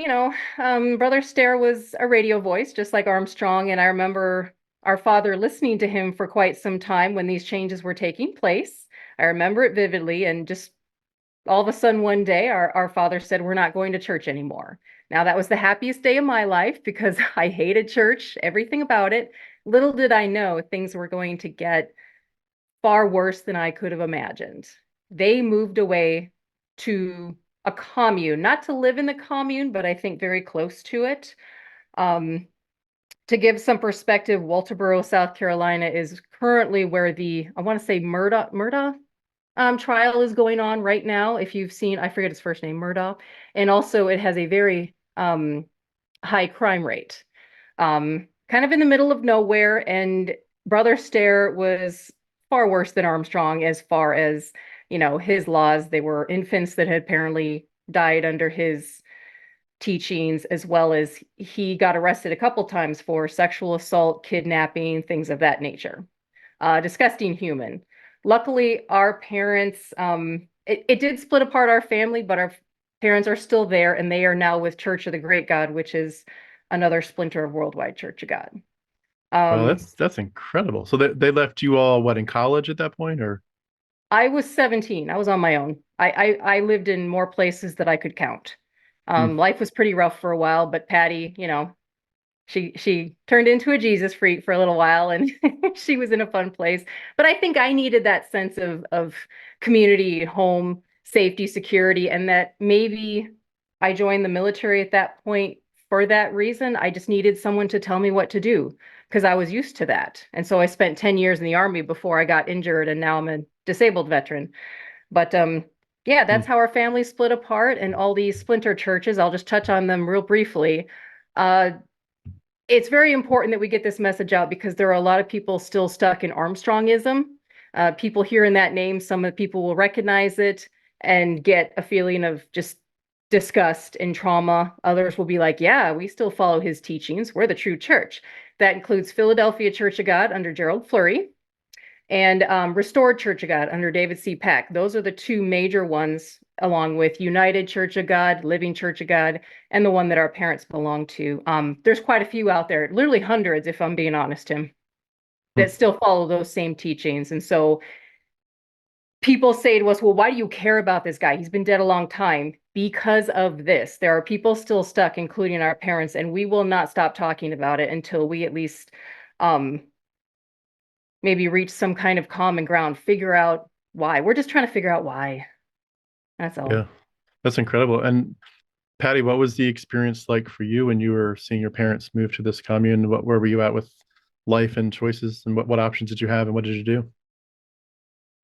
Brother Stair was a radio voice, just like Armstrong. And I remember our father listening to him for quite some time when these changes were taking place. I remember it vividly. And just all of a sudden one day, our father said, we're not going to church anymore. Now, that was the happiest day of my life because I hated church, everything about it. Little did I know things were going to get far worse than I could have imagined. They moved away to a commune, not to live in the commune, but I think very close to it. Um, To give some perspective, Walterboro, South Carolina is currently where the, I want to say Murdaugh trial is going on right now. If you've seen, I forget his first name, Murdaugh. And also it has a very high crime rate. Kind of in the middle of nowhere. And Brother Stair was far worse than Armstrong as far as, his laws. They were infants that had apparently died under his teachings, as well as he got arrested a couple times for sexual assault, kidnapping, things of that nature. Disgusting human. Luckily, our parents, it did split apart our family, but our parents are still there, and they are now with Church of the Great God, which is another splinter of Worldwide Church of God. Well, that's incredible. So they left you all what, in college at that point, or? I was 17. I was on my own. I lived in more places that I could count. Hmm. Life was pretty rough for a while, but Patti, she turned into a Jesus freak for a little while, and she was in a fun place. But I think I needed that sense of community, home, safety, security, and that maybe I joined the military at that point for that reason. I just needed someone to tell me what to do because I was used to that. And so I spent 10 years in the Army before I got injured, and now I'm a disabled veteran. But yeah, Hmm. that's how our family split apart, and all these splinter churches. I'll just touch on them real briefly. Uh, it's very important that we get this message out because there are a lot of people still stuck in Armstrongism. People hearing that name, some of the people will recognize it and get a feeling of just disgust and trauma. Others will be like, yeah, we still follow his teachings. We're the true church. That includes Philadelphia Church of God under Gerald Flurry and Restored Church of God under David C. Pack. Those are the two major ones, along with United Church of God, Living Church of God, and the one that our parents belong to. There's quite a few out there, literally hundreds, if I'm being honest, Tim, Hmm. that still follow those same teachings. And so people say to us, well, why do you care about this guy? He's been dead a long time. Because of this, there are people still stuck, including our parents, and we will not stop talking about it until we at least maybe reach some kind of common ground, figure out why. We're just trying to figure out why. That's all. Yeah, that's incredible. And Patti, what was the experience like for you when you were seeing your parents move to this commune? Where were you at with life and choices, and what options did you have, and what did you do?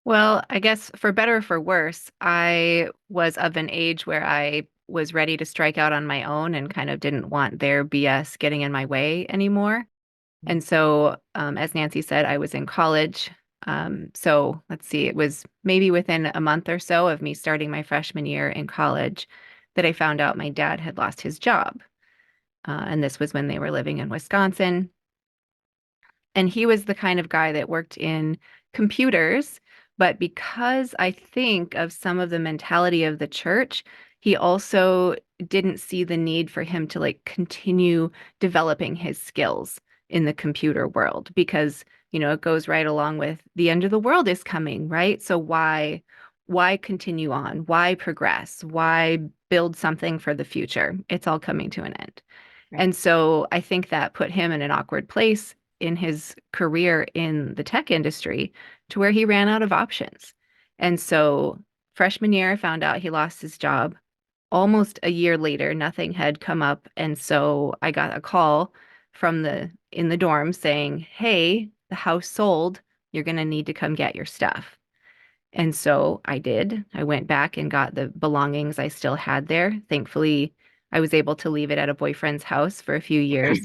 Well, I guess for better or for worse, I was of an age where I was ready to strike out on my own and kind of didn't want their BS getting in my way anymore. And so, as Nancy said, I was in college. So let's see, it was maybe within a month or so of me starting my freshman year in college that I found out my dad had lost his job. And this was when they were living in Wisconsin. And he was the kind of guy that worked in computers, but because I think of some of the mentality of the church, he also didn't see the need for him to like continue developing his skills in the computer world because, it goes right along with the end of the world is coming, right? So why continue on? Why progress? Why build something for the future? It's all coming to an end. Right. And so I think that put him in an awkward place in his career in the tech industry to where he ran out of options. And so freshman year, I found out he lost his job. Almost a year later, nothing had come up. And so I got a call from in the dorm saying, hey, the house sold. You're going to need to come get your stuff. And so I did. I went back and got the belongings I still had there. Thankfully, I was able to leave it at a boyfriend's house for a few years.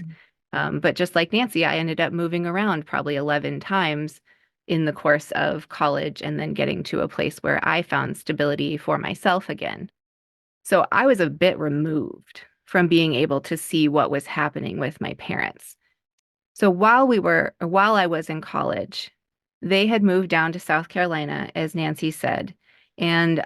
But just like Nancy, I ended up moving around probably 11 times in the course of college and then getting to a place where I found stability for myself again. So I was a bit removed from being able to see what was happening with my parents. So while I was in college, they had moved down to South Carolina, as Nancy said. And,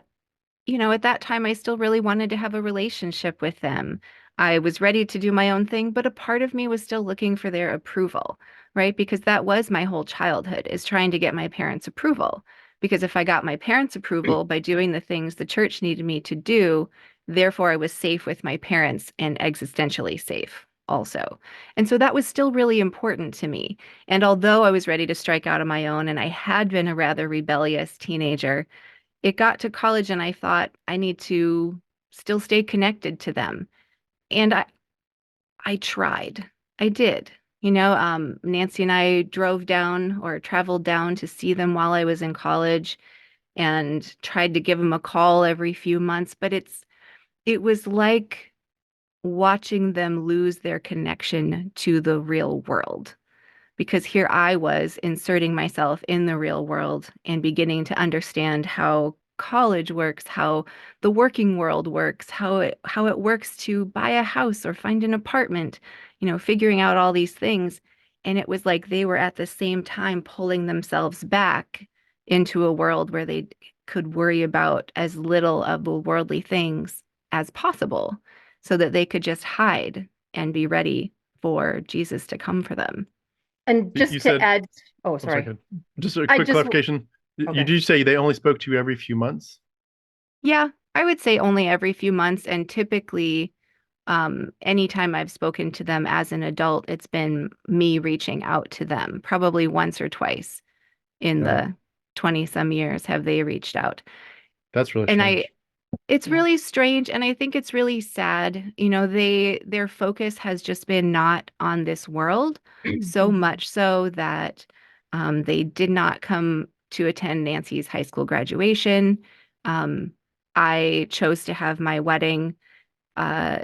at that time, I still really wanted to have a relationship with them. I was ready to do my own thing, but a part of me was still looking for their approval, right? Because that was my whole childhood, is trying to get my parents' approval. Because if I got my parents' approval by doing the things the church needed me to do, therefore I was safe with my parents and existentially safe also. And so that was still really important to me. And although I was ready to strike out on my own and I had been a rather rebellious teenager, it got to college and I thought I need to still stay connected to them. And I tried. I did. Nancy and I drove down or traveled down to see them while I was in college and tried to give them a call every few months, but it was like watching them lose their connection to the real world. Because here I was inserting myself in the real world and beginning to understand how college works, how the working world works, how it works to buy a house or find an apartment, figuring out all these things. And it was like they were at the same time pulling themselves back into a world where they could worry about as little of the worldly things as possible so that they could just hide and be ready for Jesus to come for them. And You just to said, add, oh, I'm sorry, sorry. just a I quick just, clarification. You okay. do say they only spoke to you every few months? Yeah, I would say only every few months. And typically, anytime I've spoken to them as an adult, it's been me reaching out to them, probably once or twice in Got it. the 20 some years have they reached out. That's really And strange. it's Yeah. really strange, and I think it's really sad. Their focus has just been not on this world, so much so that they did not come to attend Nancy's high school graduation. Um, I chose to have my wedding uh,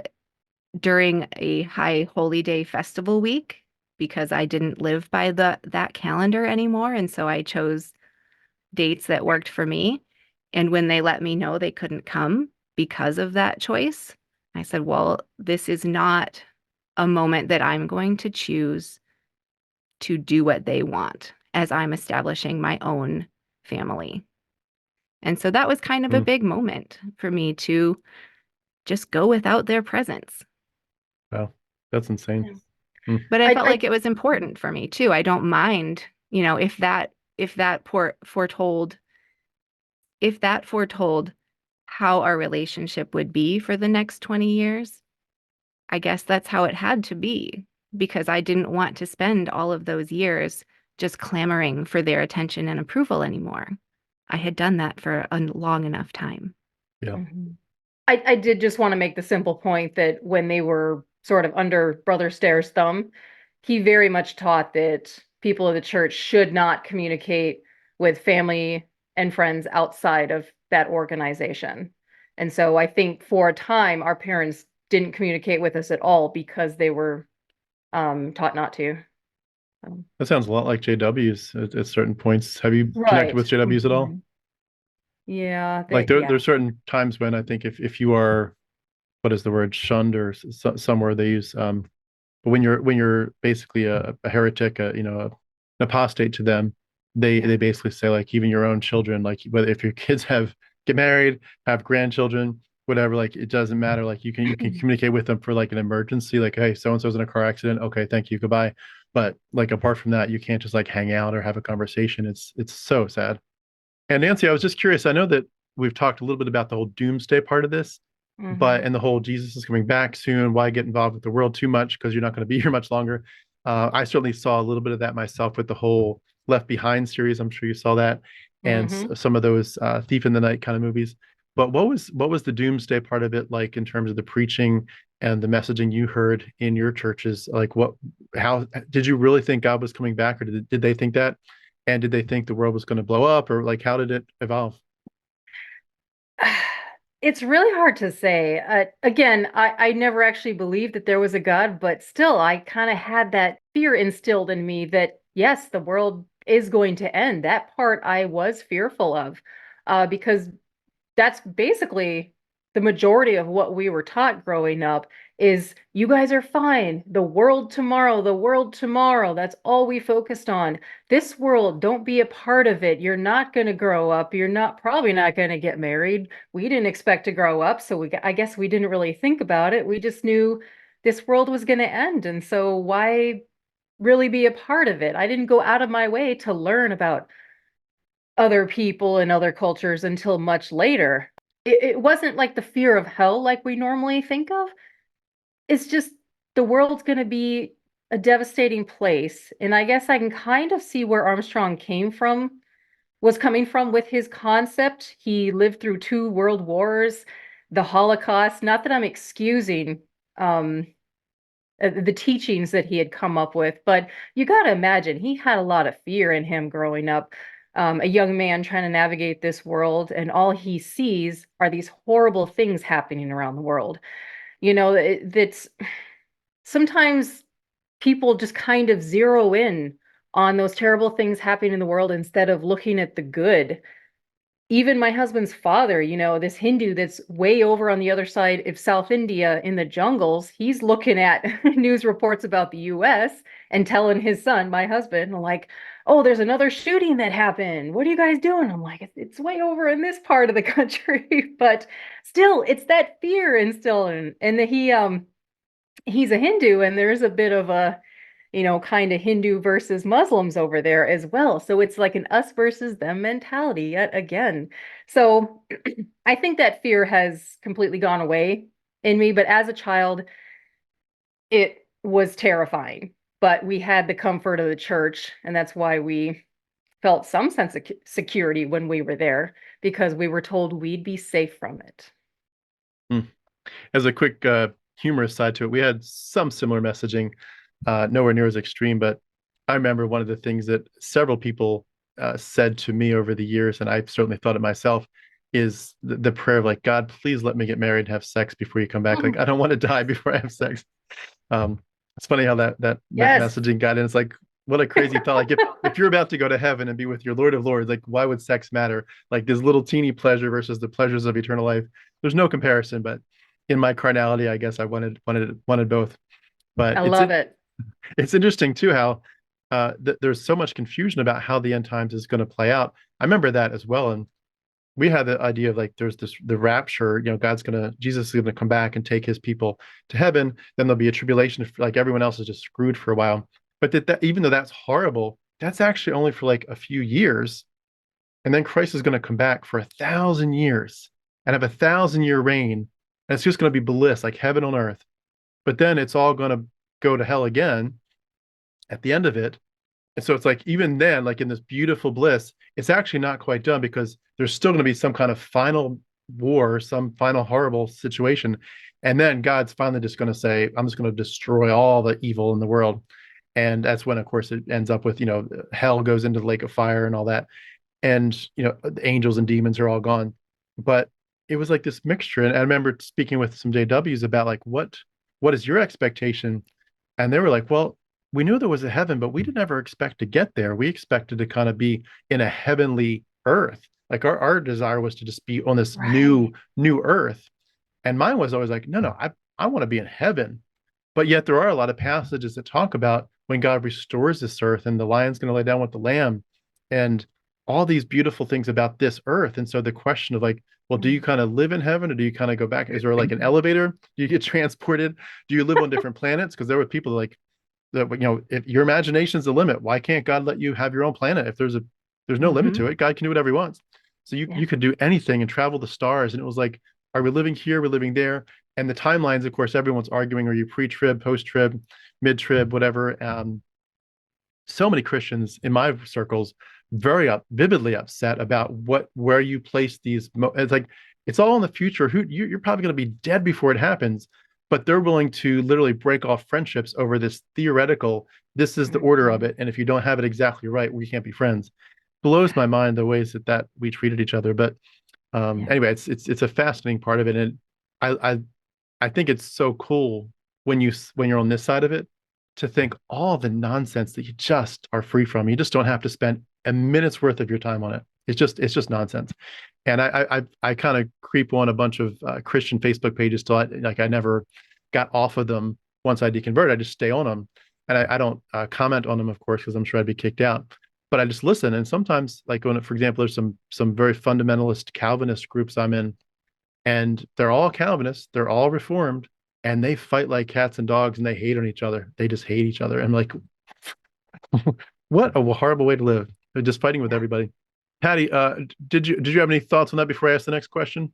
during a high holy day festival week because I didn't live by that calendar anymore, and so I chose dates that worked for me. And when they let me know they couldn't come because of that choice, I said, well, this is not a moment that I'm going to choose to do what they want as I'm establishing my own family. And so that was kind of a Mm, big moment for me to just go without their presence. wow, that's insane. Yeah. Mm, But I felt I like it was important for me too. I don't mind, if that foretold how our relationship would be for the next 20 years, I guess that's how it had to be because I didn't want to spend all of those years just clamoring for their attention and approval anymore. I had done that for a long enough time. yeah. Mhm. I did just want to make the simple point that when they were sort of under Brother Stair's thumb, he very much taught that people of the church should not communicate with family and friends outside of that organization. And so I think for a time, our parents didn't communicate with us at all because they were taught not to. That sounds a lot like JW's at certain points. Have you connected Right. with JW's at all? Mhm. Yeah, Like yeah. there's certain times when I think if you are, what is the word, shunned or somewhere they use, but when you're basically a heretic, an apostate to them, they Yeah. they basically say like even your own children, like whether if your kids get married, have grandchildren, whatever, like it doesn't matter. Like you can communicate with them for like an emergency, like hey, so and so's in a car accident. Okay, thank you, goodbye. But like apart from that, you can't just like hang out or have a conversation. It's so sad. And Nancy, I was just curious. I know that we've talked a little bit about the whole doomsday part of this, but Hmm. and the whole Jesus is coming back soon. Why get involved with the world too much? Because you're not going to be here much longer. I certainly saw a little bit of that myself with the whole Left Behind series. I'm sure you saw that, and Hmm. some of those Thief in the Night kind of movies. But what was the doomsday part of it like in terms of the preaching and the messaging you heard in your churches? Like how did you really think God was coming back, or did they think that? And did they think the world was going to blow up, or like how did it evolve? It's really hard to say. Again, I never actually believed that there was a God, but still, I kind of had that fear instilled in me that yes, the world is going to end. That part I was fearful of, because that's basically the majority of what we were taught growing up is you guys are fine. The world tomorrow, the world tomorrow. That's all we focused on. This world, don't be a part of it. You're not going to grow up. You're not probably not going to get married. We didn't expect to grow up, so I guess we didn't really think about it. We just knew this world was going to end, and so why really be a part of it? I didn't go out of my way to learn about other people and other cultures until much later. It wasn't like the fear of hell like we normally think of. It's just the world's going to be a devastating place. And I guess I can kind of see where Armstrong was coming from with his concept. He lived through two world wars, the Holocaust. Not that I'm excusing um, the teachings that he had come up with. But you got to imagine he had a lot of fear in him growing up. A young man trying to navigate this world, and all he sees are these horrible things happening around the world. That's sometimes people just kind of zero in on those terrible things happening in the world instead of looking at the good. Even my husband's father, this Hindu that's way over on the other side of South India in the jungles, he's looking at news reports about the US and telling his son, my husband, like, oh, there's another shooting that happened. What are you guys doing? I'm like, it's way over in this part of the country. But still, it's that fear instilled in, and he's a Hindu, and there's a bit of a kind of Hindu versus Muslims over there as well. So it's like an us versus them mentality yet again. So I think that fear has completely gone away in me. But as a child, it was terrifying. But we had the comfort of the church, and that's why we felt some sense of security when we were there, because we were told we'd be safe from it. As a quick humorous side to it, we had some similar messaging, nowhere near as extreme, but I remember one of the things that several people said to me over the years, and I've certainly thought it myself, is the prayer of like, God, please let me get married and have sex before you come back. Like, I don't want to die before I have sex. It's funny how that Yes. messaging got in. It's like, what a crazy thought. Like if you're about to go to heaven and be with your Lord of Lords, like why would sex matter? Like this little teeny pleasure versus the pleasures of eternal life. There's no comparison, but in my carnality, I guess I wanted both. But I love it. It's interesting too how there's so much confusion about how the end times is going to play out. I remember that as well, and we had the idea of like there's the rapture. Jesus is gonna come back and take his people to heaven. Then there'll be a tribulation. Like everyone else is just screwed for a while. But that even though that's horrible, that's actually only for like a few years, and then Christ is going to come back for 1,000 years and have 1,000-year reign, and it's just going to be bliss, like heaven on earth. But then it's all going to go to hell again at the end of it. And so it's like, even then, like in this beautiful bliss, it's actually not quite done because there's still going to be some kind of final war, some final horrible situation. And then God's finally just going to say, I'm just going to destroy all the evil in the world. And that's when, of course, it ends up with, hell goes into the lake of fire and all that. And, the angels and demons are all gone. But it was like this mixture. And I remember speaking with some JWs about like, what is your expectation? And they were like, well, we knew there was a heaven, but we didn't ever expect to get there. We expected to kind of be in a heavenly earth. Like our desire was to just be on this new earth. And mine was always like, no, I want to be in heaven. But yet there are a lot of passages that talk about when God restores this earth and the lion's going to lay down with the lamb and all these beautiful things about this earth. And so the question of like, well, do you kind of live in heaven or do you kind of go back? Is there like an elevator? Do you get transported? Do you live on different planets? Because there were people like that, if your imagination's the limit, why can't God let you have your own planet? If there's no limit to it, God can do whatever he wants. So you could do anything and travel the stars. And it was like, are we living here? We're living there. And the timelines, of course, everyone's arguing, are you pre-trib, post-trib, mid-trib, whatever. So many Christians in my circles vividly upset about where you place these. It's like, it's all in the future. You're probably going to be dead before it happens, but they're willing to literally break off friendships over this theoretical, this is the order of it. And if you don't have it exactly right, we can't be friends. Blows my mind the ways that we treated each other. But anyway, it's a fascinating part of it. And I think it's so cool when you're on this side of it to think all the nonsense that you just are free from. You just don't have to spend a minute's worth of your time on it. It's just nonsense. And I kind of creep on a bunch of Christian Facebook pages till I never got off of them once I deconverted. I just stay on them, and I don't comment on them, of course, because I'm sure I'd be kicked out. But I just listen. And sometimes, like when, for example, there's some very fundamentalist Calvinist groups I'm in, and they're all Calvinists, they're all Reformed, and they fight like cats and dogs, and they hate on each other. They just hate each other. I'm like, what a horrible way to live. They're just fighting with everybody. Patti, did you have any thoughts on that before I ask the next question?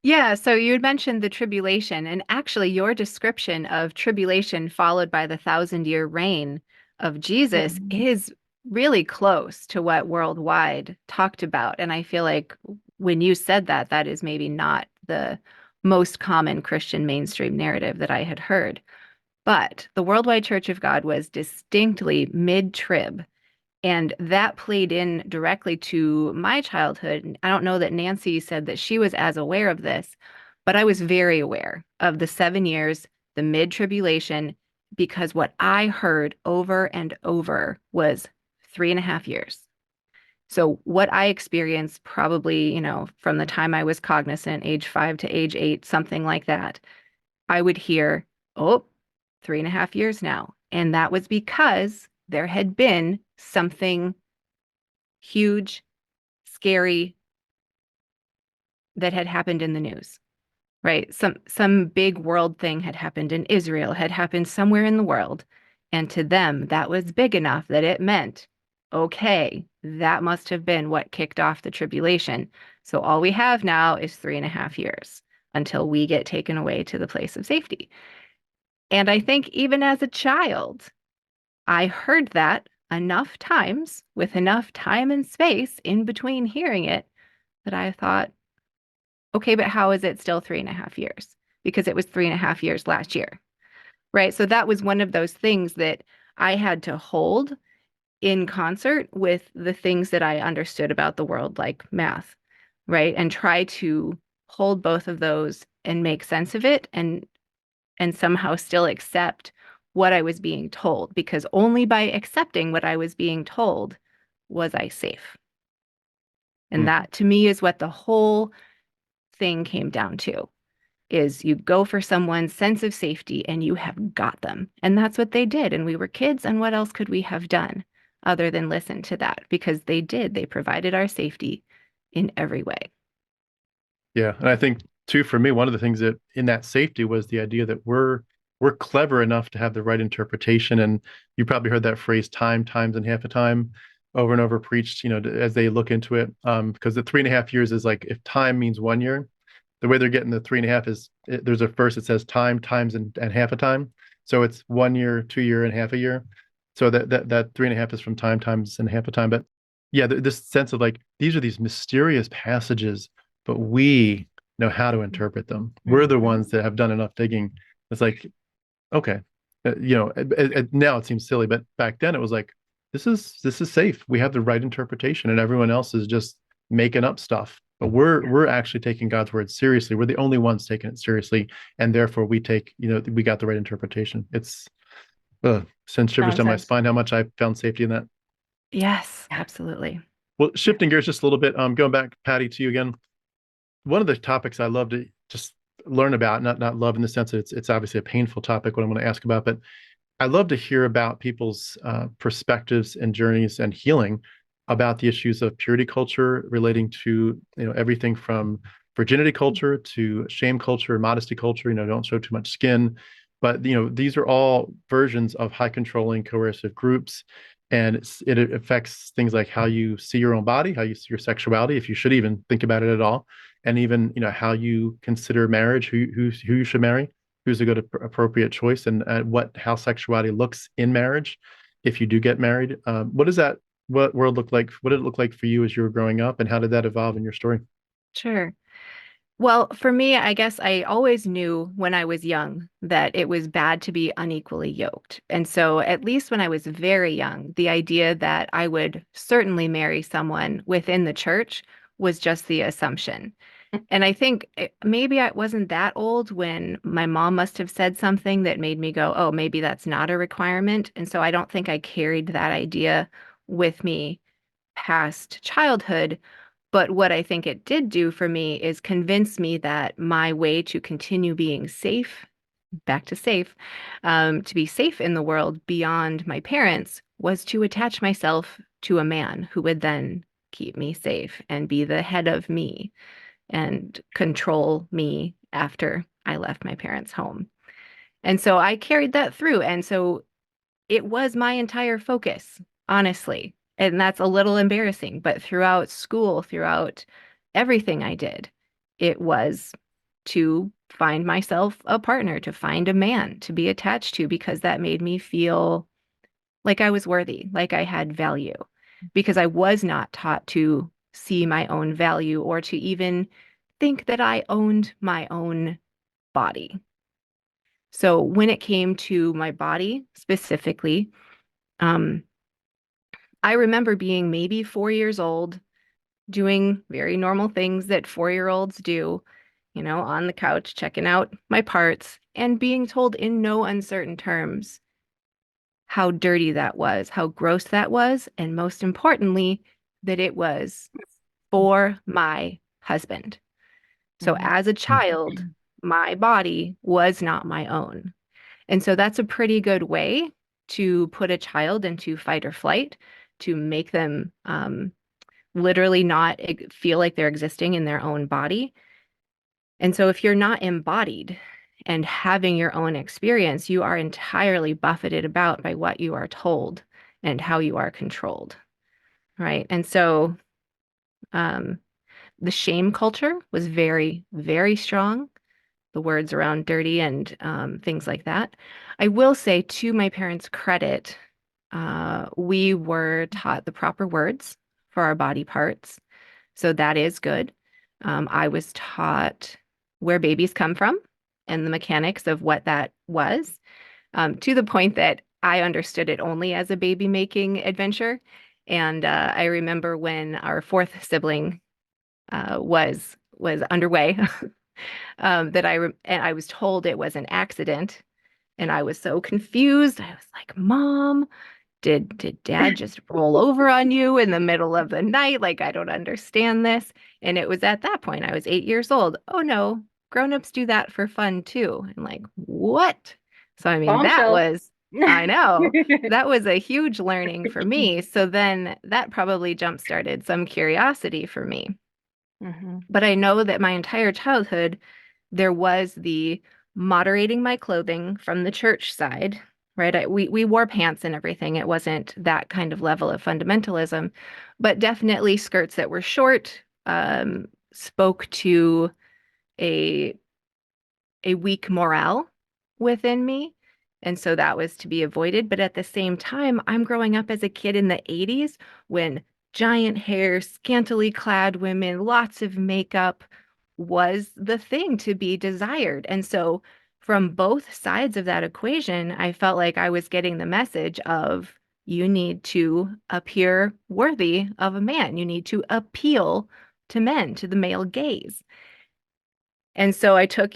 Yeah, so you had mentioned the tribulation, and actually your description of tribulation followed by the 1,000-year reign of Jesus is really close to what Worldwide talked about. And I feel like when you said that, that is maybe not the most common Christian mainstream narrative that I had heard. But the Worldwide Church of God was distinctly mid-trib, and that played in directly to my childhood. I don't know that Nancy said that she was as aware of this, but I was very aware of the 7 years, the mid-tribulation, because what I heard over and over was 3.5 years. So what I experienced probably, from the time I was cognizant, age 5 to age 8, something like that, I would hear, oh, 3.5 years now. And that was because there had been something huge, scary that had happened in the news, right? Some big world thing had happened in Israel, had happened somewhere in the world. And to them, that was big enough that it meant, okay, that must have been what kicked off the tribulation. So all we have now is 3.5 years until we get taken away to the place of safety. And I think even as a child, I heard that enough times with enough time and space in between hearing it that I thought, okay, but how is it still 3.5 years? Because it was 3.5 years last year, right? So that was one of those things that I had to hold in concert with the things that I understood about the world, like math, right? And try to hold both of those and make sense of it and somehow still accept what I was being told, because only by accepting what I was being told was I safe. And that to me is what the whole thing came down to, is you go for someone's sense of safety and you have got them. And that's what they did. And we were kids, and what else could we have done other than listen to that? Because they did. They provided our safety in every way. Yeah, and I think too, for me, one of the things that in that safety was the idea that we're clever enough to have the right interpretation. And you probably heard that phrase "time, times, and half a time" over and over preached, as they look into it. Because the 3.5 years is like, if time means 1 year, the way they're getting the 3.5 is there's a verse that says time, times, and half a time. So it's 1 year, 2 year, and half a year. So that 3.5 is from time, times, and half a time. But yeah, this sense of like, these are these mysterious passages, but we know how to interpret them. We're the ones that have done enough digging. It's like, okay, now it seems silly, but back then it was like, this is safe. We have the right interpretation, and everyone else is just making up stuff. But we're actually taking God's word seriously. We're the only ones taking it seriously, and therefore we got the right interpretation. It's sends shivers down my spine how much I found safety in that. Yes, absolutely. Well, shifting gears just a little bit, going back, Patti, to you again. One of the topics I love to just learn about, not love in the sense that it's obviously a painful topic, what I'm going to ask about, but I love to hear about people's perspectives and journeys and healing about the issues of purity culture relating to everything from virginity culture to shame culture, modesty culture. Don't show too much skin, but these are all versions of high controlling coercive groups, and it affects things like how you see your own body, how you see your sexuality, if you should even think about it at all, and even how you consider marriage, who you should marry, who's a good appropriate choice, and how sexuality looks in marriage if you do get married. What world look like? What did it look like for you as you were growing up, and how did that evolve in your story? Sure. Well, for me, I guess I always knew when I was young that it was bad to be unequally yoked. And so, at least when I was very young, the idea that I would certainly marry someone within the church was just the assumption. And I think maybe I wasn't that old when my mom must have said something that made me go, oh, maybe that's not a requirement. And so I don't think I carried that idea with me past childhood. But what I think it did do for me is convince me that my way to continue being safe, back to safe, to be safe in the world beyond my parents was to attach myself to a man who would then keep me safe and be the head of me and control me after I left my parents' home. And so I carried that through. And so it was my entire focus, honestly. And that's a little embarrassing, but throughout school, throughout everything I did, it was to find myself a partner, to find a man to be attached to, because that made me feel like I was worthy, like I had value, because I was not taught to see my own value or to even think that I owned my own body. So when it came to my body specifically, I remember being maybe 4 years old, doing very normal things that 4-year-olds do, on the couch, checking out my parts, and being told in no uncertain terms how dirty that was, how gross that was, and most importantly, that it was for my husband. So as a child, my body was not my own. And so that's a pretty good way to put a child into fight or flight, to make them literally not feel like they're existing in their own body. And so if you're not embodied and having your own experience, you are entirely buffeted about by what you are told and how you are controlled, right? And so the shame culture was very, very strong. The words around dirty and things like that. I will say, to my parents' credit, we were taught the proper words for our body parts. So that is good. I was taught where babies come from and the mechanics of what that was, to the point that I understood it only as a baby making adventure. And I remember when our fourth sibling was underway, that and I was told it was an accident, and I was so confused. I was like, "Mom, did Dad just roll over on you in the middle of the night? Like, I don't understand this." And it was at that point, I was 8 years old. Oh no, grown-ups do that for fun too. I'm like, what? So I mean, Bombshell. I know, that was a huge learning for me. So then that probably jump-started some curiosity for me. But I know that my entire childhood, there was the moderating my clothing from the church side, right? We wore pants and everything. It wasn't that kind of level of fundamentalism, but definitely skirts that were short, spoke to a weak morale within me. And so that was to be avoided. But at the same time, I'm growing up as a kid in the 80s when giant hair, scantily clad women, lots of makeup was the thing to be desired. And so from both sides of that equation, I felt like I was getting the message of, you need to appear worthy of a man. You need to appeal to men, to the male gaze. And so I took,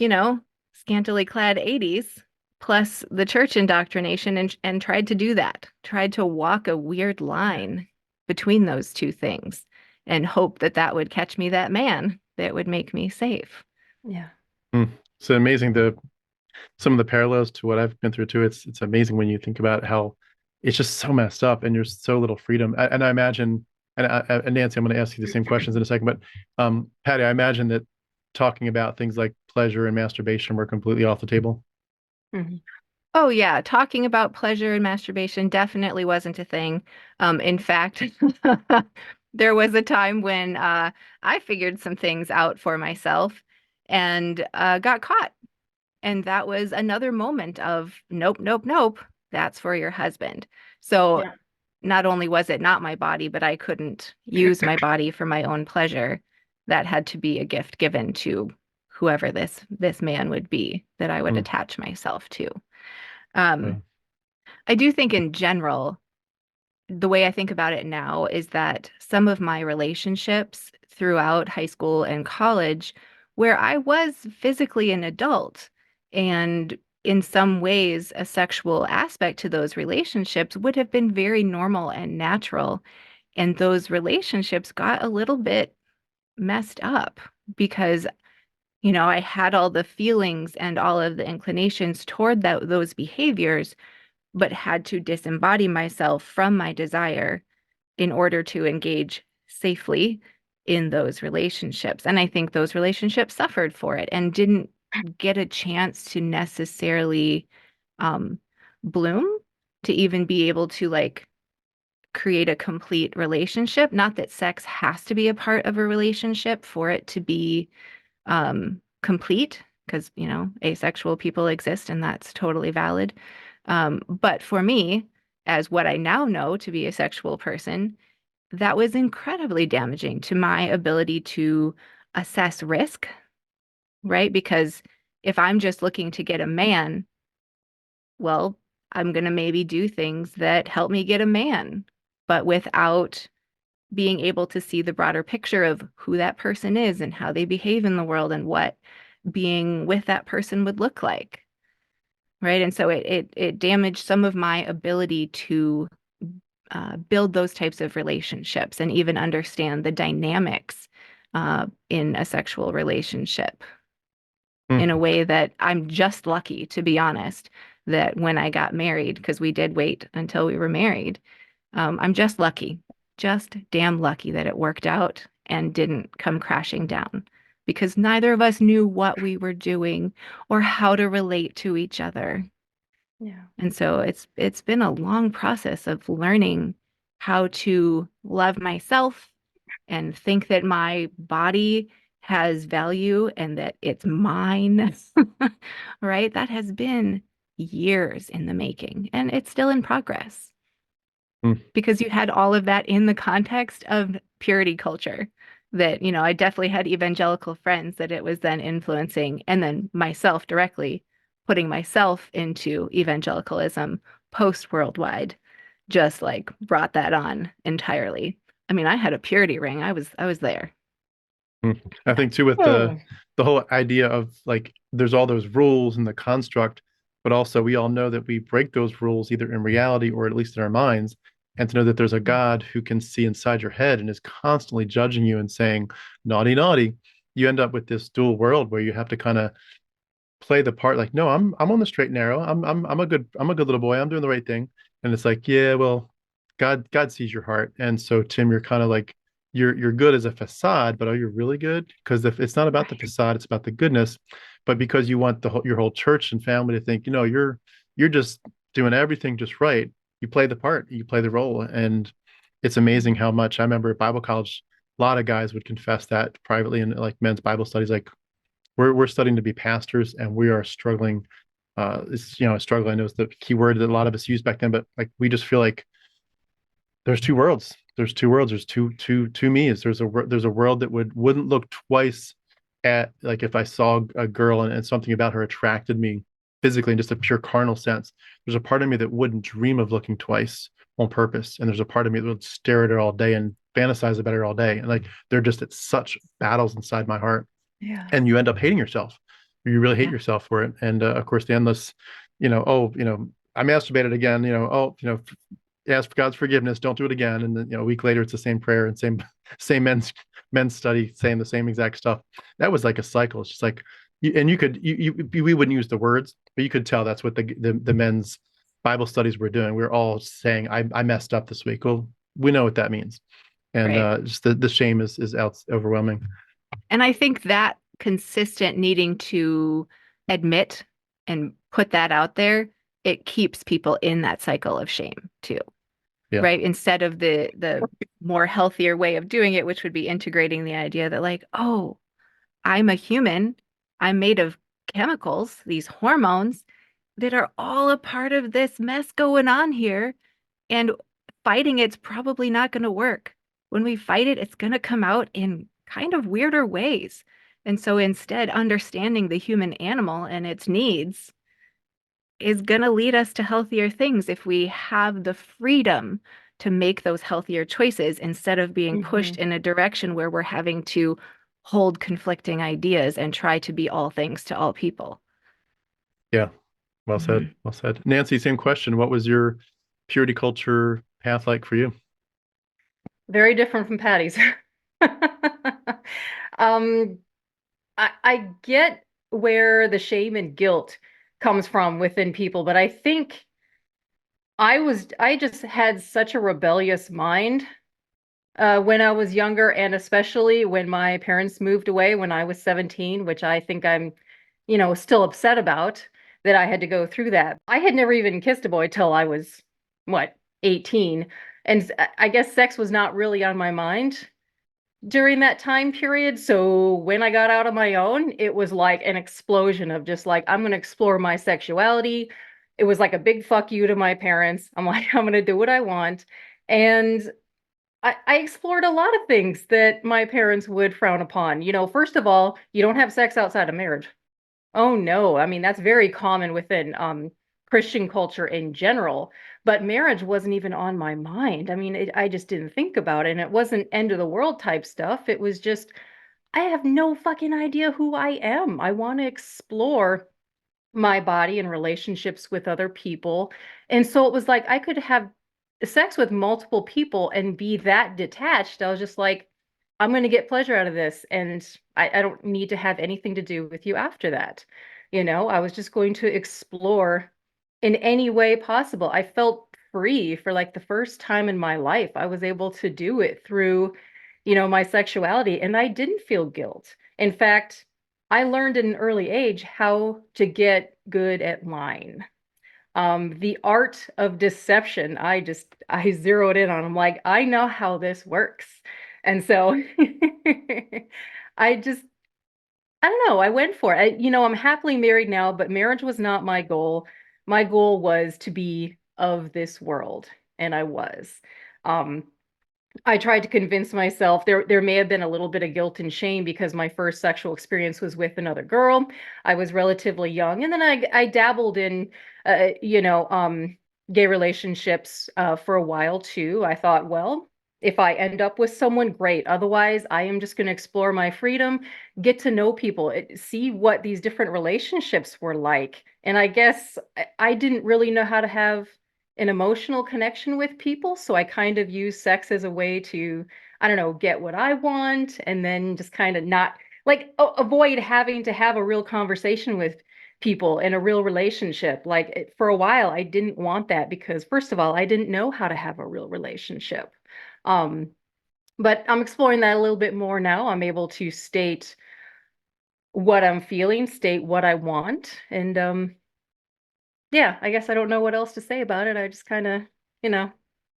scantily clad 80s plus the church indoctrination and tried to do that, tried to walk a weird line between those two things and hope that that would catch me that man that would make me safe. Yeah. It's amazing some of the parallels to what I've been through too. It's amazing when you think about how it's just so messed up and there's so little freedom. And I imagine, and Nancy, I'm going to ask you the same questions in a second, but Patti, I imagine that talking about things like pleasure and masturbation were completely off the table. Oh yeah, talking about pleasure and masturbation definitely wasn't a thing. In fact, there was a time when I figured some things out for myself and got caught. And that was another moment of nope, nope, nope. That's for your husband. So Yeah. not only was it not my body, but I couldn't use my body for my own pleasure. That had to be a gift given to whoever this man would be that I would attach myself to. I do think in general, the way I think about it now is that some of my relationships throughout high school and college, where I was physically an adult and in some ways a sexual aspect to those relationships, would have been very normal and natural. And those relationships got a little bit messed up because, I had all the feelings and all of the inclinations toward those behaviors, but had to disembody myself from my desire in order to engage safely in those relationships. And I think those relationships suffered for it and didn't get a chance to necessarily bloom, to even be able to create a complete relationship. Not that sex has to be a part of a relationship for it to be complete, because, asexual people exist and that's totally valid. But for me, as what I now know to be a sexual person, that was incredibly damaging to my ability to assess risk, right? Because if I'm just looking to get a man well, I'm going to maybe do things that help me get a man, but without being able to see the broader picture of who that person is and how they behave in the world and what being with that person would look like. Right. And so it damaged some of my ability to build those types of relationships and even understand the dynamics in a sexual relationship in a way that I'm just lucky, to be honest, that when I got married, because we did wait until we were married, I'm just lucky, just damn lucky that it worked out and didn't come crashing down because neither of us knew what we were doing or how to relate to each other. Yeah. And so it's been a long process of learning how to love myself and think that my body has value and that it's mine. Right? That has been years in the making, and it's still in progress because you had all of that in the context of purity culture that, I definitely had evangelical friends that it was then influencing, and then myself directly putting myself into evangelicalism post worldwide, just like brought that on entirely. I mean, I had a purity ring. I was there. I think too with Hmm. the whole idea of like there's all those rules in the construct, but also we all know that we break those rules either in reality or at least in our minds. And to know that there's a God who can see inside your head and is constantly judging you and saying, naughty, naughty, you end up with this dual world where you have to kind of play the part like, no, I'm on the straight and narrow. I'm a good little boy. I'm doing the right thing. And it's like, yeah, well, God sees your heart. And so Tim, you're kind of like you're good as a facade, but are you really good? Because if it's not about the facade, it's about the goodness. But because you want your whole church and family to think, you're just doing everything just right, you play the part, you play the role. And it's amazing how much I remember at Bible college, a lot of guys would confess that privately in like men's Bible studies, like we're studying to be pastors and we are struggling. It's struggle I know is the key word that a lot of us used back then, but like we just feel like there's two worlds. There's two worlds. There's two me's. There's a world that wouldn't look twice at like if I saw a girl and something about her attracted me physically in just a pure carnal sense. There's a part of me that wouldn't dream of looking twice on purpose, and there's a part of me that would stare at her all day and fantasize about her all day. And like they're just at such battles inside my heart, Yeah. and you end up hating yourself. You really hate yourself for it. And of course, the endless, I masturbated again. Ask for God's forgiveness. Don't do it again. And then, a week later, it's the same prayer and same men's study saying the same exact stuff. That was like a cycle. It's just like, we wouldn't use the words, but you could tell that's what the men's Bible studies were doing. We were all saying, I messed up this week. Well, we know what that means. And Right. just the shame is overwhelming. And I think that consistent needing to admit and put that out there, it keeps people in that cycle of shame too. Yeah. Right? Instead of the more healthier way of doing it, which would be integrating the idea that like, oh, I'm a human. I'm made of chemicals, these hormones that are all a part of this mess going on here. And fighting it's probably not going to work. When we fight it, it's going to come out in kind of weirder ways. And so instead, understanding the human animal and its needs is going to lead us to healthier things if we have the freedom to make those healthier choices instead of being pushed in a direction where we're having to hold conflicting ideas and try to be all things to all people. Yeah. Well said. Well said. Nancy, same question. What was your purity culture path like for you? Very different from Patty's. Um, I get where the shame and guilt comes from within people, but I think I just had such a rebellious mind when I was younger, and especially when my parents moved away when I was 17, which I think I'm, still upset about that I had to go through that. I had never even kissed a boy till I was, what, 18. And I guess sex was not really on my mind during that time period. So when I got out on my own, it was like an explosion of just like, I'm going to explore my sexuality. It was like a big fuck you to my parents. I'm like, I'm going to do what I want. And I explored a lot of things that my parents would frown upon. First of all, you don't have sex outside of marriage. Oh no. I mean, that's very common within Christian culture in general, but marriage wasn't even on my mind. I mean, I just didn't think about it. And it wasn't end of the world type stuff. It was just, I have no fucking idea who I am. I want to explore my body and relationships with other people. And so it was like I could have sex with multiple people and be that detached. I was just like, I'm going to get pleasure out of this. And I don't need to have anything to do with you after that. I was just going to explore in any way possible. I felt free for like the first time in my life. I was able to do it through, my sexuality, and I didn't feel guilt. In fact, I learned at an early age how to get good at lying. The art of deception, I zeroed in on. I'm like, I know how this works. And so I just, I don't know, I went for it. I'm happily married now, but marriage was not my goal. My goal was to be of this world, and I was. Um, I tried to convince myself there may have been a little bit of guilt and shame because my first sexual experience was with another girl. I was relatively young, and then I dabbled in gay relationships for a while too. I thought, well, if I end up with someone, great. Otherwise, I am just going to explore my freedom, get to know people, see what these different relationships were like. And I guess I didn't really know how to have an emotional connection with people. So I kind of use sex as a way to, I don't know, get what I want, and then just kind of not like avoid having to have a real conversation with people in a real relationship. Like for a while, I didn't want that because, first of all, I didn't know how to have a real relationship. Um, but I'm exploring that a little bit more now. I'm able to state what I'm feeling, state what I want, and yeah, I guess I don't know what else to say about it. I just kind of,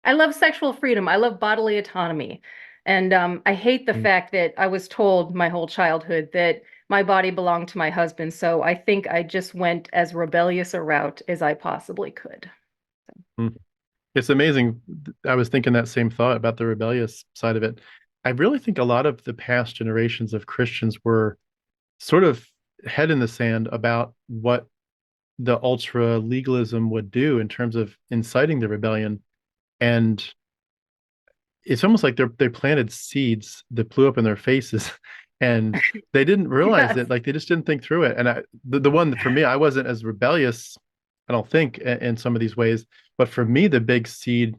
I love sexual freedom. I love bodily autonomy. And I hate the fact that I was told my whole childhood that my body belonged to my husband. So I think I just went as rebellious a route as I possibly could. Mm. It's amazing. I was thinking that same thought about the rebellious side of it. I really think a lot of the past generations of Christians were sort of head in the sand about what the ultra legalism would do in terms of inciting the rebellion. And it's almost like they planted seeds that blew up in their faces and they didn't realize Yes. it. Like they just didn't think through it. And the one for me, I wasn't as rebellious, I don't think, in some of these ways. But for me, the big seed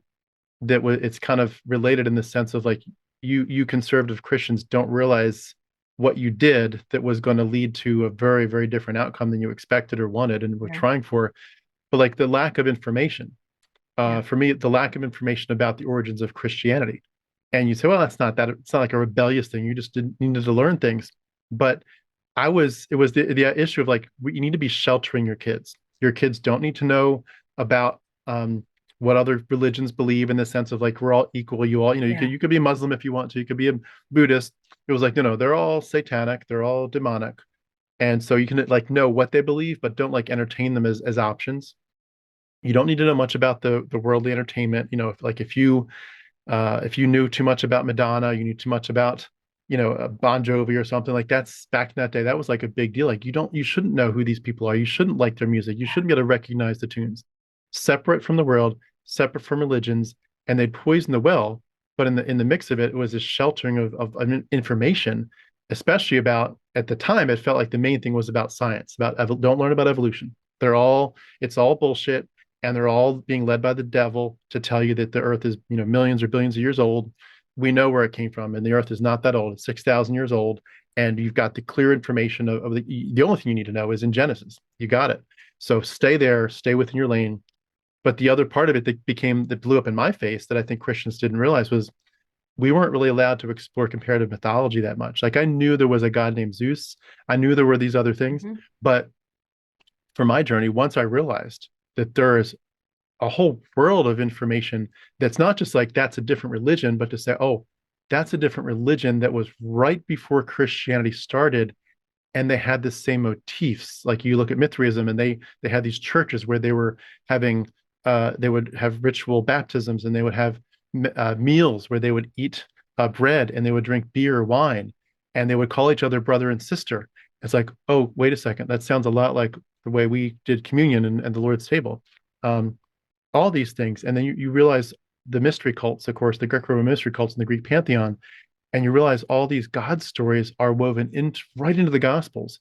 that was, it's kind of related in the sense of like you conservative Christians don't realize what you did that was going to lead to a very, very different outcome than you expected or wanted and were Yeah. trying for. But like the lack of information, Yeah. for me, the lack of information about the origins of Christianity. And you say, well, that's not that, it's not like a rebellious thing. You just didn't needed to learn things. But it was the issue of like, you need to be sheltering your kids. Your kids don't need to know about what other religions believe in the sense of like, we're all equal. You all, Yeah. you could be a Muslim if you want to, you could be a Buddhist. It was like, no, they're all satanic. They're all demonic. And so you can like know what they believe, but don't like entertain them as options. You don't need to know much about the worldly entertainment. If you knew too much about Madonna, you knew too much about Bon Jovi or something, like that's back in that day, that was like a big deal. Like you shouldn't know who these people are. You shouldn't like their music. You shouldn't be able to recognize the tunes. Separate from the world, separate from religions, and they'd poison the well. But in the mix of it, it was a sheltering of information, especially about at the time. It felt like the main thing was about science. Don't learn about evolution. It's all bullshit, and they're all being led by the devil to tell you that the earth is millions or billions of years old. We know where it came from, and the earth is not that old. It's 6,000 years old, and you've got the clear information of the only thing you need to know is in Genesis. You got it. So stay there, stay within your lane. But the other part of it that blew up in my face that I think Christians didn't realize was we weren't really allowed to explore comparative mythology that much. Like I knew there was a god named Zeus. I knew there were these other things, Mm-hmm. but for my journey, once I realized that there is a whole world of information that's not just like that's a different religion, but to say, oh, that's a different religion that was right before Christianity started, and they had the same motifs. Like you look at Mithraism, and they had these churches where they were having they would have ritual baptisms, and they would have meals where they would eat bread and they would drink beer or wine, and they would call each other brother and sister. It's like, oh, wait a second, that sounds a lot like the way we did communion and the Lord's table. All these things. And then you realize the mystery cults, of course, the Greco-Roman mystery cults in the Greek pantheon, and you realize all these God stories are woven right into the Gospels.